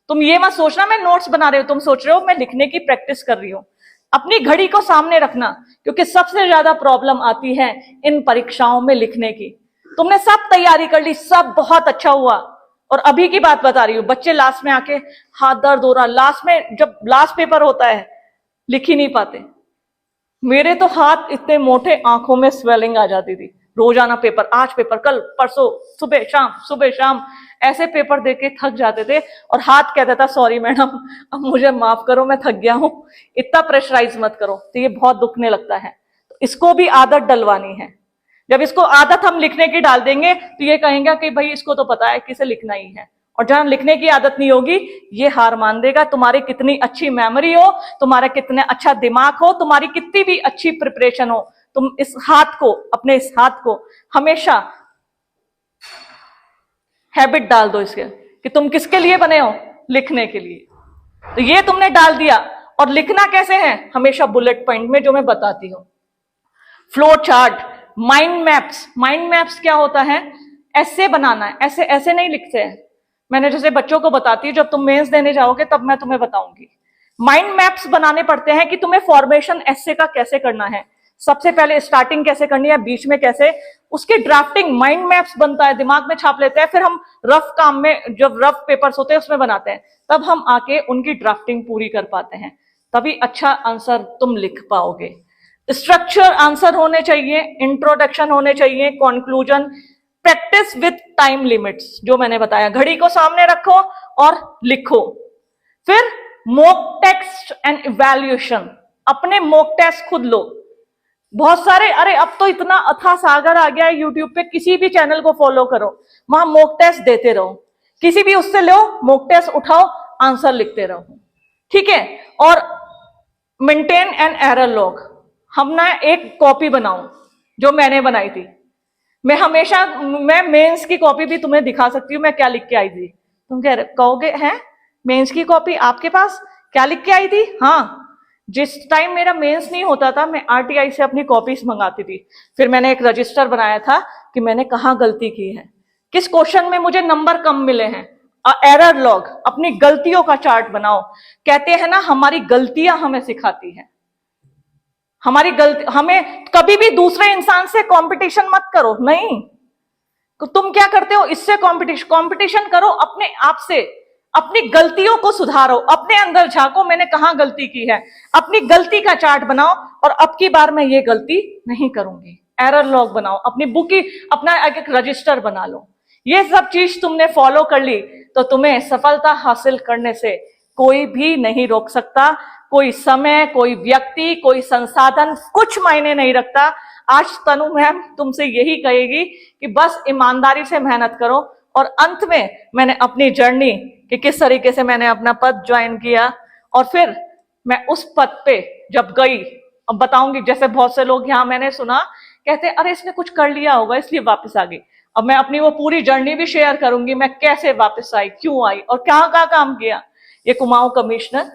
तुम ये मत सोचना मैं नोट्स बना रही हूं, तुम सोच रहे हो मैं लिखने की प्रैक्टिस कर रही हूं। अपनी घड़ी को सामने रखना, क्योंकि सबसे ज्यादा प्रॉब्लम आती है इन परीक्षाओं में लिखने की। तुमने सब तैयारी कर ली, सब बहुत अच्छा हुआ, और अभी की बात बता रही हूँ, बच्चे लास्ट में आके हाथ दर्द हो रहा, लास्ट में जब लास्ट पेपर होता है लिख ही नहीं पाते। मेरे तो हाथ इतने मोटे, आंखों में स्वेलिंग आ जाती थी। रोजाना पेपर, आज पेपर, कल परसों, सुबह शाम, सुबह शाम, ऐसे पेपर देके थक जाते थे, और हाथ कहता था सॉरी मैडम, अब मुझे माफ करो, मैं थक गया हूं, इतना प्रेशराइज मत करो। तो ये बहुत दुखने लगता है, तो इसको भी आदत डलवानी है। जब इसको आदत हम लिखने की डाल देंगे, तो ये कहेंगे कि भाई इसको तो पता है किसे लिखना ही है। और जहां लिखने की आदत नहीं होगी, ये हार मान देगा। तुम्हारी कितनी अच्छी मेमोरी हो, तुम्हारा कितना अच्छा दिमाग हो, तुम्हारी कितनी भी अच्छी प्रिपरेशन हो, तुम इस हाथ को, अपने इस हाथ को हमेशा हैबिट डाल दो इसके, कि तुम किसके लिए बने हो, लिखने के लिए। तो ये तुमने डाल दिया। और लिखना कैसे है, हमेशा बुलेट पॉइंट में, जो मैं बताती हूं, flow chart, mind maps. Mind maps क्या होता है, ऐसे बनाना है, ऐसे ऐसे नहीं लिखते हैं। मैंने जैसे बच्चों को बताती हूँ, जब तुम मेंस देने जाओगे तब मैं तुम्हें बताऊंगी। माइंड मैप्स बनाने पड़ते हैं कि तुम्हें फॉर्मेशन ऐसे का कैसे करना है, सबसे पहले स्टार्टिंग कैसे करनी है, बीच में कैसे, उसकी ड्राफ्टिंग माइंड मैप्स बनता है, दिमाग में छाप लेते हैं, फिर हम रफ काम में, जब रफ पेपर्स होते हैं उसमें बनाते हैं, तब हम आके उनकी ड्राफ्टिंग पूरी कर पाते हैं, तभी अच्छा आंसर तुम लिख पाओगे। स्ट्रक्चर आंसर होने चाहिए, इंट्रोडक्शन होने चाहिए, conclusion, practice with time limits, जो मैंने बताया, घड़ी को सामने रखो और लिखो। फिर मॉक टेस्ट एंड इवैल्यूएशन, अपने मॉक टेस्ट खुद लो। बहुत सारे, अरे अब तो इतना अथाह सागर आ गया है यूट्यूब पे, किसी भी चैनल को फॉलो करो, वहां मॉक टेस्ट देते रहो, किसी भी उससे लो, मॉक टेस्ट उठाओ, आंसर लिखते रहो, ठीक है। और मेंटेन एन एरर लॉग, हम ना एक कॉपी बनाओ, जो मैंने बनाई थी। मैं हमेशा, मैं मेंस की कॉपी भी तुम्हें दिखा सकती हूँ मैं क्या लिख के आई थी। तुम कहोगे हैं मेंस की कॉपी आपके पास, क्या लिख के आई थी? हाँ, जिस टाइम मेरा मेंस नहीं होता था, मैं आरटीआई से अपनी कॉपीज मंगाती थी। फिर मैंने एक रजिस्टर बनाया था कि मैंने कहाँ गलती की है, किस क्वेश्चन में मुझे नंबर कम मिले हैं। एरर लॉग, अपनी गलतियों का चार्ट बनाओ। कहते हैं ना, हमारी गलतियां हमें सिखाती हैं। हमारी गलती, हमें कभी भी दूसरे इंसान से कंपटीशन मत करो, नहीं, तुम क्या करते हो, इससे कंपटीशन करो अपने आप से, अपनी गलतियों को सुधारो, अपने अंदर झांको, मैंने कहां गलती की है, अपनी गलती का चार्ट बनाओ और अब की बार मैं ये गलती नहीं करूंगी, एरर लॉग बनाओ, अपनी बुक की अपना एक रजिस्टर बना लो। ये सब चीज तुमने फॉलो कर ली तो तुम्हें सफलता हासिल करने से कोई भी नहीं रोक सकता। कोई समय, कोई व्यक्ति, कोई संसाधन कुछ मायने नहीं रखता। आज तनु मैम तुमसे यही कहेगी कि बस ईमानदारी से मेहनत करो। और अंत में मैंने अपनी जर्नी कि किस तरीके से मैंने अपना पद ज्वाइन किया और फिर मैं उस पद पे जब गई, अब बताऊंगी। जैसे बहुत से लोग यहाँ मैंने सुना कहते अरे इसने कुछ कर लिया होगा इसलिए वापस आ गई। अब मैं अपनी वो पूरी जर्नी भी शेयर करूंगी, मैं कैसे वापस आई, क्यों आई और कहाँ कहाँ काम किया। ये कुमाऊं कमिश्नर,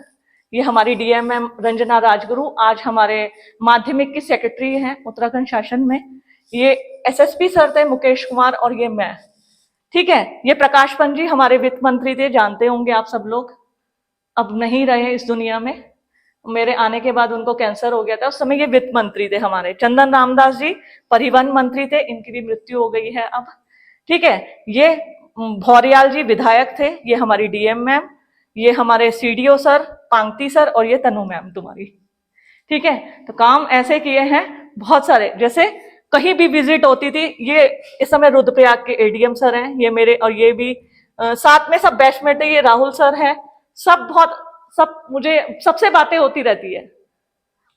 ये हमारी डीएमएम रंजना राजगुरु, आज हमारे माध्यमिक की सेक्रेटरी हैं उत्तराखंड शासन में। ये एसएसपी सर थे मुकेश कुमार और ये मैं, ठीक है। ये प्रकाश पंत जी हमारे वित्त मंत्री थे, जानते होंगे आप सब लोग, अब नहीं रहे इस दुनिया में। मेरे आने के बाद उनको कैंसर हो गया था, उस समय ये वित्त मंत्री थे हमारे। चंदन रामदास जी परिवहन मंत्री थे, इनकी भी मृत्यु हो गई है अब, ठीक है। ये भौरियाल जी विधायक थे, ये हमारी डीएम मैम, ये हमारे सीडीओ सर पांगती सर और ये तनु मैम तुम्हारी, ठीक है। तो काम ऐसे किए हैं बहुत सारे। जैसे कहीं भी विजिट होती थी, ये इस समय रुद्रप्रयाग के एडीएम सर हैं ये मेरे, और ये भी साथ में सब बैचमेट है, ये राहुल सर है। सब मुझे सबसे बातें होती रहती है,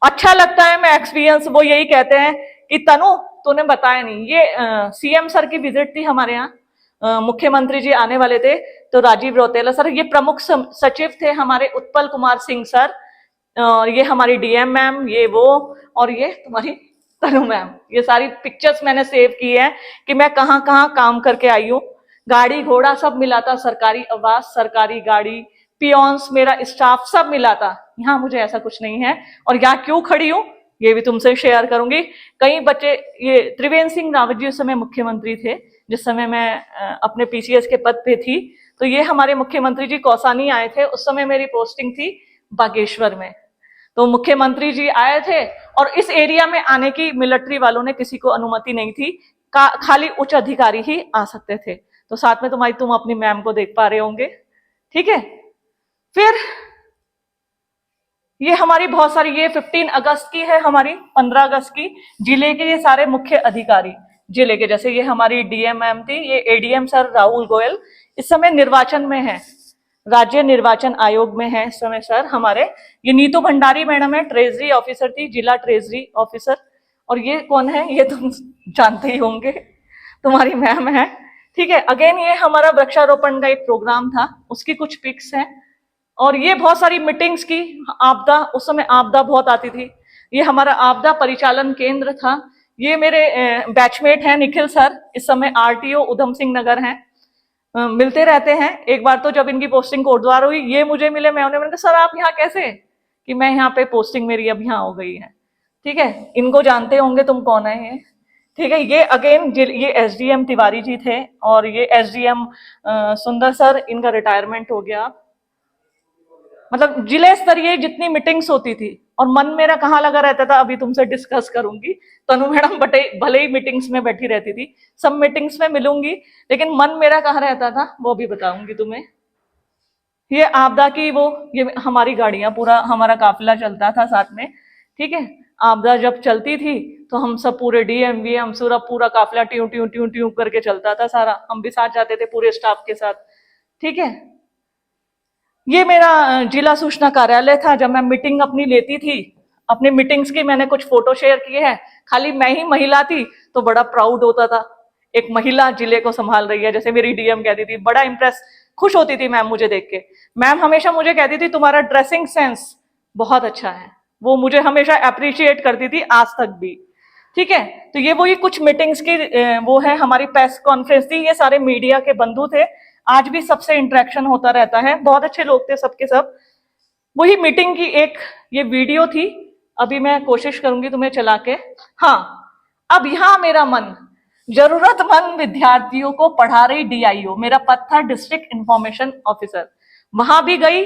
अच्छा लगता है। मैं एक्सपीरियंस, वो यही कहते हैं कि तनु तूने बताया नहीं। ये सीएम सर की विजिट थी हमारे यहाँ, मुख्यमंत्री जी आने वाले थे तो राजीव रौतेला सर, ये प्रमुख सचिव थे हमारे उत्पल कुमार सिंह सर, और ये हमारी डीएम मैम, ये वो, और ये तुम्हारी तनु मैम। ये सारी पिक्चर्स मैंने सेव की है कि मैं कहाँ कहाँ काम करके आई हूँ। गाड़ी घोड़ा सब मिला था, सरकारी आवास, सरकारी गाड़ी, पियोन्स, मेरा स्टाफ सब मिला था। यहाँ मुझे ऐसा कुछ नहीं है। और यहाँ क्यों खड़ी हूँ ये भी तुमसे शेयर करूंगी। कई बच्चे, ये त्रिवेंद्र सिंह रावत जी उस समय मुख्यमंत्री थे जिस समय मैं अपने पीसीएस के पद पे थी, तो ये हमारे मुख्यमंत्री जी कौसानी आए थे। उस समय मेरी पोस्टिंग थी बागेश्वर में, तो मुख्यमंत्री जी आए थे और इस एरिया में आने की मिलिट्री वालों ने किसी को अनुमति नहीं थी, खाली उच्च अधिकारी ही आ सकते थे। तो साथ में तुम अपनी मैम को देख पा रहे होंगे, ठीक है। फिर ये हमारी बहुत सारी, ये 15 अगस्त की है, हमारी 15 अगस्त की, जिले के ये सारे मुख्य अधिकारी जिले के, जैसे ये हमारी डीएम मैम थी, ये एडीएम सर राहुल गोयल इस समय निर्वाचन में है, राज्य निर्वाचन आयोग में है इस समय सर हमारे। ये नीतू भंडारी मैडम है, ट्रेजरी ऑफिसर थी, जिला ट्रेजरी ऑफिसर। और ये कौन है, ये तुम जानते ही होंगे, तुम्हारी मैम है, ठीक है। अगेन ये हमारा वृक्षारोपण का एक प्रोग्राम था, उसकी कुछ पिक्स हैं। और ये बहुत सारी मीटिंग्स की, आपदा, उस समय आपदा बहुत आती थी, ये हमारा आपदा परिचालन केंद्र था। ये मेरे बैचमेट हैं निखिल सर, इस समय आरटीओ उधम सिंह नगर हैं, मिलते रहते हैं। एक बार तो जब इनकी पोस्टिंग कोटद्वार हुई, ये मुझे मिले, मैं उन्हें, मैंने कहा सर आप यहाँ कैसे, कि मैं यहाँ पे पोस्टिंग मेरी अब यहाँ हो गई है, ठीक है। इनको जानते होंगे तुम कौन है ये, ठीक है। ये अगेन ये एसडीएम तिवारी जी थे, और ये एसडीएम सुंदर सर, इनका रिटायरमेंट हो गया। मतलब जिले स्तरीय जितनी मीटिंग्स होती थी, और मन मेरा कहाँ लगा रहता था अभी तुमसे डिस्कस करूंगी। तनु मैडम भले ही मीटिंग्स में बैठी रहती थी, सब मीटिंग्स में मिलूंगी, लेकिन मन मेरा कहाँ रहता था वो भी बताऊंगी तुम्हें। ये आपदा की वो, ये हमारी गाड़ियां, पूरा हमारा काफिला चलता था साथ में, ठीक है। आपदा जब चलती थी तो हम सब पूरे डीएमवी, हम पूरा काफिला ट्यू ट्यू ट्यू ट्यू करके चलता था सारा, हम भी साथ जाते थे पूरे स्टाफ के साथ, ठीक है। ये मेरा जिला सूचना कार्यालय था, जब मैं मीटिंग अपनी लेती थी, अपनी मीटिंग्स की मैंने कुछ फोटो शेयर किए हैं। खाली मैं ही महिला थी तो बड़ा प्राउड होता था, एक महिला जिले को संभाल रही है। जैसे मेरी डीएम कहती थी, बड़ा इंप्रेस, खुश होती थी मैम मुझे देख के। मैम हमेशा मुझे कहती थी तुम्हारा ड्रेसिंग सेंस बहुत अच्छा है, वो मुझे हमेशा अप्रिशिएट करती थी आज तक भी, ठीक है। तो ये वही कुछ मीटिंग्स की वो है, हमारी प्रेस कॉन्फ्रेंस थी, ये सारे मीडिया के बंधु थे, आज भी सबसे इंटरेक्शन होता रहता है, बहुत अच्छे लोग थे सबके सब। वही मीटिंग की एक ये वीडियो थी, अभी मैं कोशिश करूंगी तुम्हें चला के। हाँ, अब यहाँ मेरा मन, जरूरतमंद विद्यार्थियों को पढ़ा रही डीआईओ, मेरा पद था डिस्ट्रिक्ट इंफॉर्मेशन ऑफिसर। वहां भी गई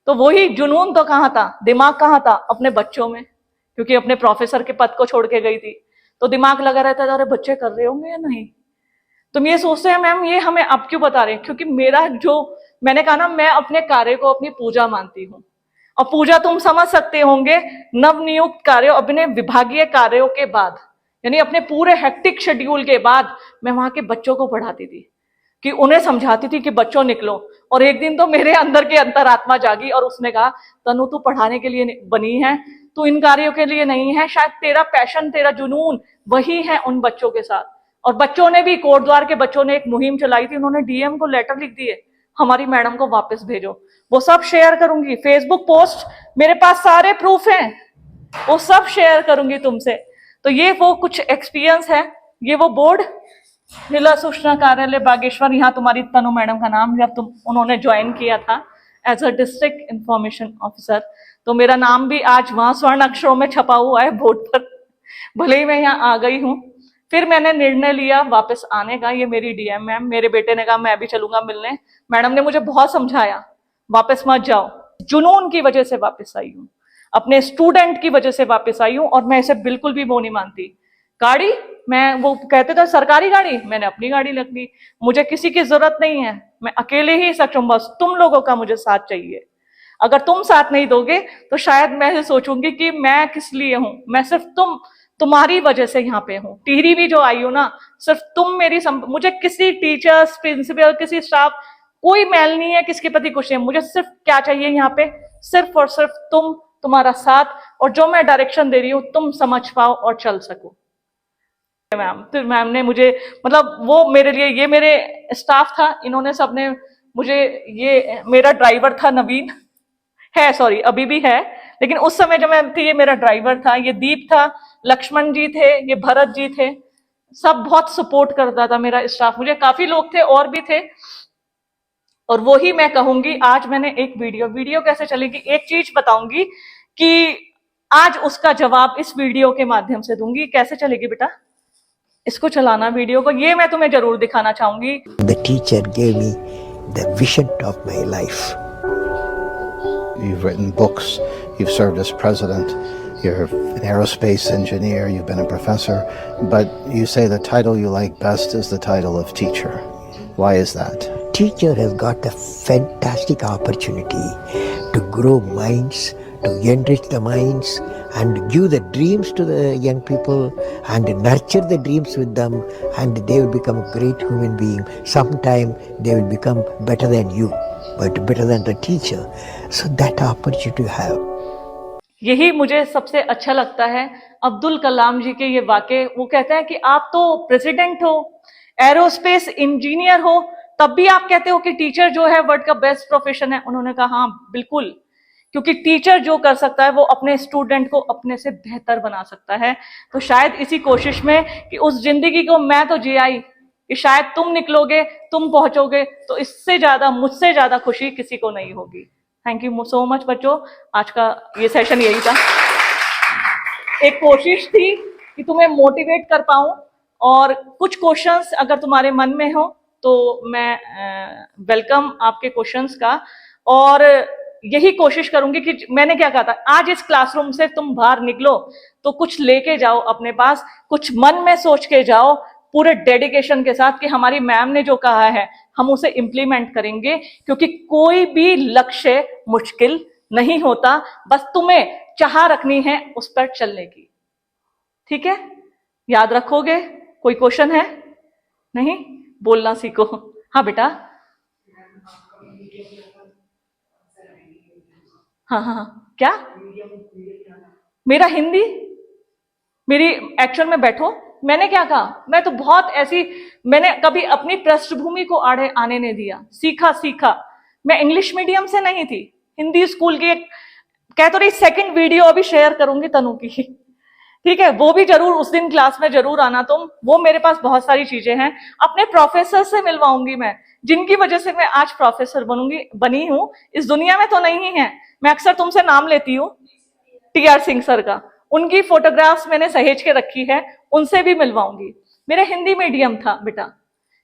तो वही जुनून तो कहाँ था, दिमाग कहाँ था, अपने बच्चों में, क्योंकि अपने प्रोफेसर के पद को छोड़ के गई थी, तो दिमाग लगा रहता था अरे बच्चे कर रहे होंगे या नहीं। तुम ये सोचते हैं मैम ये हमें अब क्यों बता रहे हैं, क्योंकि मेरा जो, मैंने कहा ना, मैं अपने कार्य को अपनी पूजा मानती हूँ। और पूजा तुम समझ सकते होंगे, नवनियुक्त कार्यों, अपने विभागीय कार्यों के बाद, यानी अपने पूरे हेक्टिक शेड्यूल के बाद मैं वहां के बच्चों को पढ़ाती थी, कि उन्हें समझाती थी कि बच्चों निकलो। और एक दिन तो मेरे अंदर की अंतरात्मा जागी और उसने कहा, तनु तू पढ़ाने के लिए बनी है, तू इन कार्यों के लिए नहीं है, शायद तेरा पैशन, तेरा जुनून वही है उन बच्चों के साथ। और बच्चों ने भी, कोटद्वार के बच्चों ने एक मुहिम चलाई थी, उन्होंने डीएम को लेटर लिख दिए, हमारी मैडम को वापस भेजो। वो सब शेयर करूंगी, फेसबुक पोस्ट मेरे पास सारे प्रूफ हैं, वो सब शेयर करूंगी तुमसे। तो ये वो कुछ एक्सपीरियंस है। ये वो बोर्ड, जिला सूचना कार्यालय बागेश्वर, यहाँ तुम्हारी तनु मैडम का नाम जब उन्होंने ज्वाइन किया था as a district information officer, तो मेरा नाम भी आज वहां स्वर्ण अक्षरों में छपा हुआ है बोर्ड पर, भले ही मैं यहाँ आ गई हूँ। फिर मैंने निर्णय लिया वापस आने का। ये मेरी डीएम मैम, मेरे बेटे ने कहा मैं भी चलूंगा मिलने, मैडम ने मुझे बहुत समझाया, वापस मत जाओ। जुनून की वजह से वापस आई हूँ, अपने स्टूडेंट की वजह से वापस आई हूँ, और मैं इसे बिल्कुल भी वो नहीं मानती। गाड़ी, मैं, वो कहते थे सरकारी गाड़ी, मैंने अपनी गाड़ी रख ली, मुझे किसी की जरूरत नहीं है, मैं अकेले ही सक्षम, बस तुम लोगों का मुझे साथ चाहिए। अगर तुम साथ नहीं दोगे तो शायद मैं सोचूंगी कि मैं किस लिए हूं, मैं सिर्फ तुम्हारी वजह से यहाँ पे हूँ। टिहरी भी जो आई हूं ना, सिर्फ तुम मेरी मुझे किसी टीचर्स, प्रिंसिपल, किसी स्टाफ, कोई मैल नहीं है, किसके प्रति कुछ है, मुझे सिर्फ क्या चाहिए यहाँ पे, सिर्फ और सिर्फ तुम्हारा साथ, और जो मैं डायरेक्शन दे रही हूँ तुम समझ पाओ और चल सको। मैम, फिर मैम ने मुझे, मतलब वो मेरे लिए, ये मेरे स्टाफ था, इन्होंने सबने मुझे, ये मेरा ड्राइवर था नवीन, है सॉरी अभी भी है, लेकिन उस समय जब मैं थी ये मेरा ड्राइवर था, ये दीप था, लक्ष्मण जी थे, ये भरत जी थे, सब बहुत सपोर्ट करता था मेरा स्टाफ, मुझे काफी लोग थे और भी थे। और वो ही मैं कहूंगी, आज मैंने एक वीडियो कैसे चलेगी, एक चीज बताऊंगी कि आज उसका जवाब इस वीडियो के माध्यम से दूंगी। कैसे चलेगी बेटा, इसको चलाना वीडियो को, ये मैं तुम्हें जरूर दिखाना चाहूंगी। The teacher gave me the vision of my life. You've written books, you've served as president, you're an aerospace engineer, you've been a professor, but you say the title you like best is the title of teacher. Why is that? Teacher has got a fantastic opportunity to grow minds, to enrich the minds, and give the dreams to the young people, and nurture the dreams with them, and they will become a great human being. Sometime they will become better than you, but better than the teacher. So that opportunity you have. यही मुझे सबसे अच्छा लगता है अब्दुल कलाम जी के ये वाक्य। वो कहते हैं कि आप तो प्रेसिडेंट हो, एरोस्पेस इंजीनियर हो, तब भी आप कहते हो कि टीचर जो है वर्ल्ड का बेस्ट प्रोफेशन है। उन्होंने कहा हाँ बिल्कुल, क्योंकि टीचर जो कर सकता है वो अपने स्टूडेंट को अपने से बेहतर बना सकता है। तो शायद इसी कोशिश में कि उस जिंदगी को मैं तो जी आई, कि शायद तुम निकलोगे, तुम पहुंचोगे, तो इससे ज्यादा, मुझसे ज्यादा खुशी किसी को नहीं होगी। थैंक यू सो मच बच्चों, आज का ये सेशन यही था। एक कोशिश थी कि तुम्हें मोटिवेट कर पाऊं, और कुछ क्वेश्चंस अगर तुम्हारे मन में हो तो मैं वेलकम आपके क्वेश्चंस का, और यही कोशिश करूंगी कि मैंने क्या कहा था, आज इस क्लासरूम से तुम बाहर निकलो तो कुछ लेके जाओ अपने पास, कुछ मन में सोच के जाओ पूरे डेडिकेशन के साथ कि हमारी मैम ने जो कहा है हम उसे इम्प्लीमेंट करेंगे, क्योंकि कोई भी लक्ष्य मुश्किल नहीं होता, बस तुम्हें चाह रखनी है उस पर चलने की। ठीक है, याद रखोगे? कोई क्वेश्चन है? नहीं, बोलना सीखो। हाँ बेटा, हाँ हाँ हाँ, क्या? मेरा हिंदी, मेरी एक्चुअल में बैठो, मैंने क्या कहा, मैं तो बहुत ऐसी, मैंने कभी अपनी पृष्ठभूमि को आड़े आने नहीं दिया, सीखा। मैं इंग्लिश मीडियम से नहीं थी, हिंदी स्कूल की, एक कह तो रही सेकंड वीडियो अभी शेयर करूंगी तनु की, ठीक है, वो भी जरूर उस दिन क्लास में जरूर आना तुम। वो मेरे पास बहुत सारी चीजें हैं, अपने प्रोफेसर से मिलवाऊंगी मैं, जिनकी वजह से मैं आज प्रोफेसर बनी हूं, इस दुनिया में तो नहीं है। मैं अक्सर तुमसे नाम लेती हूँ टीआर सिंह सर का, उनकी फोटोग्राफ्स मैंने सहेज के रखी है, उनसे भी मिलवाऊंगी। मेरा हिंदी मीडियम था बेटा,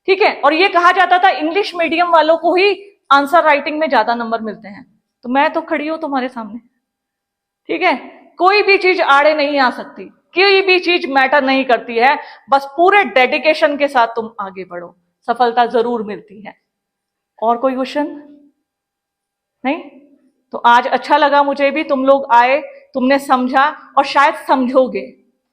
ठीक है, और ये कहा जाता था इंग्लिश मीडियम वालों को ही आंसर राइटिंग में ज्यादा नंबर मिलते हैं, तो मैं तो खड़ी हूं तुम्हारे सामने, ठीक है। कोई भी चीज आड़े नहीं आ सकती, कोई भी चीज मैटर नहीं करती है, बस पूरे डेडिकेशन के साथ तुम आगे बढ़ो, सफलता जरूर मिलती है। और कोई क्वेश्चन नहीं? तो आज अच्छा लगा मुझे भी, तुम लोग आए, तुमने समझा और शायद समझोगे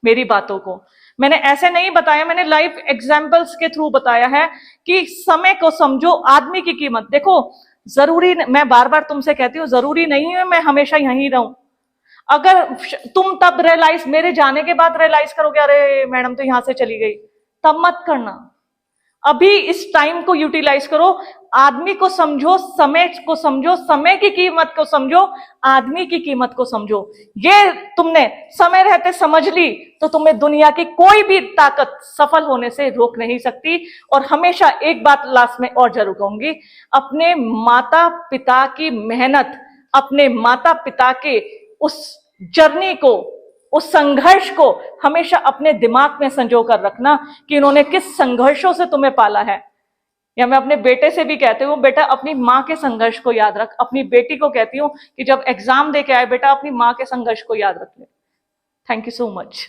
मेरी बातों को। मैंने ऐसे नहीं बताया, मैंने लाइव एग्जाम्पल्स के थ्रू बताया है कि समय को समझो, आदमी की कीमत देखो। जरूरी, मैं बार बार तुमसे कहती हूँ, जरूरी नहीं है मैं हमेशा यहीं रहूं। अगर तुम तब रियलाइज, मेरे जाने के बाद रियलाइज करोगे अरे मैडम तो यहां से चली गई, तब मत करना। अभी इस टाइम को यूटिलाइज करो, आदमी को समझो, समय को समझो, समय की कीमत को समझो, आदमी की कीमत को समझो। ये तुमने समय रहते समझ ली तो तुम्हें दुनिया की कोई भी ताकत सफल होने से रोक नहीं सकती। और हमेशा एक बात लास्ट में और जरूर कहूंगी, अपने माता पिता की मेहनत, अपने माता पिता के उस जर्नी को, उस संघर्ष को हमेशा अपने दिमाग में संजो कर रखना कि इन्होंने किस संघर्षों से तुम्हें पाला है। या मैं अपने बेटे से भी कहती हूँ, बेटा अपनी माँ के संघर्ष को याद रख। अपनी बेटी को कहती हूँ कि जब एग्जाम दे के आए बेटा अपनी माँ के संघर्ष को याद रख ले। Thank you so much.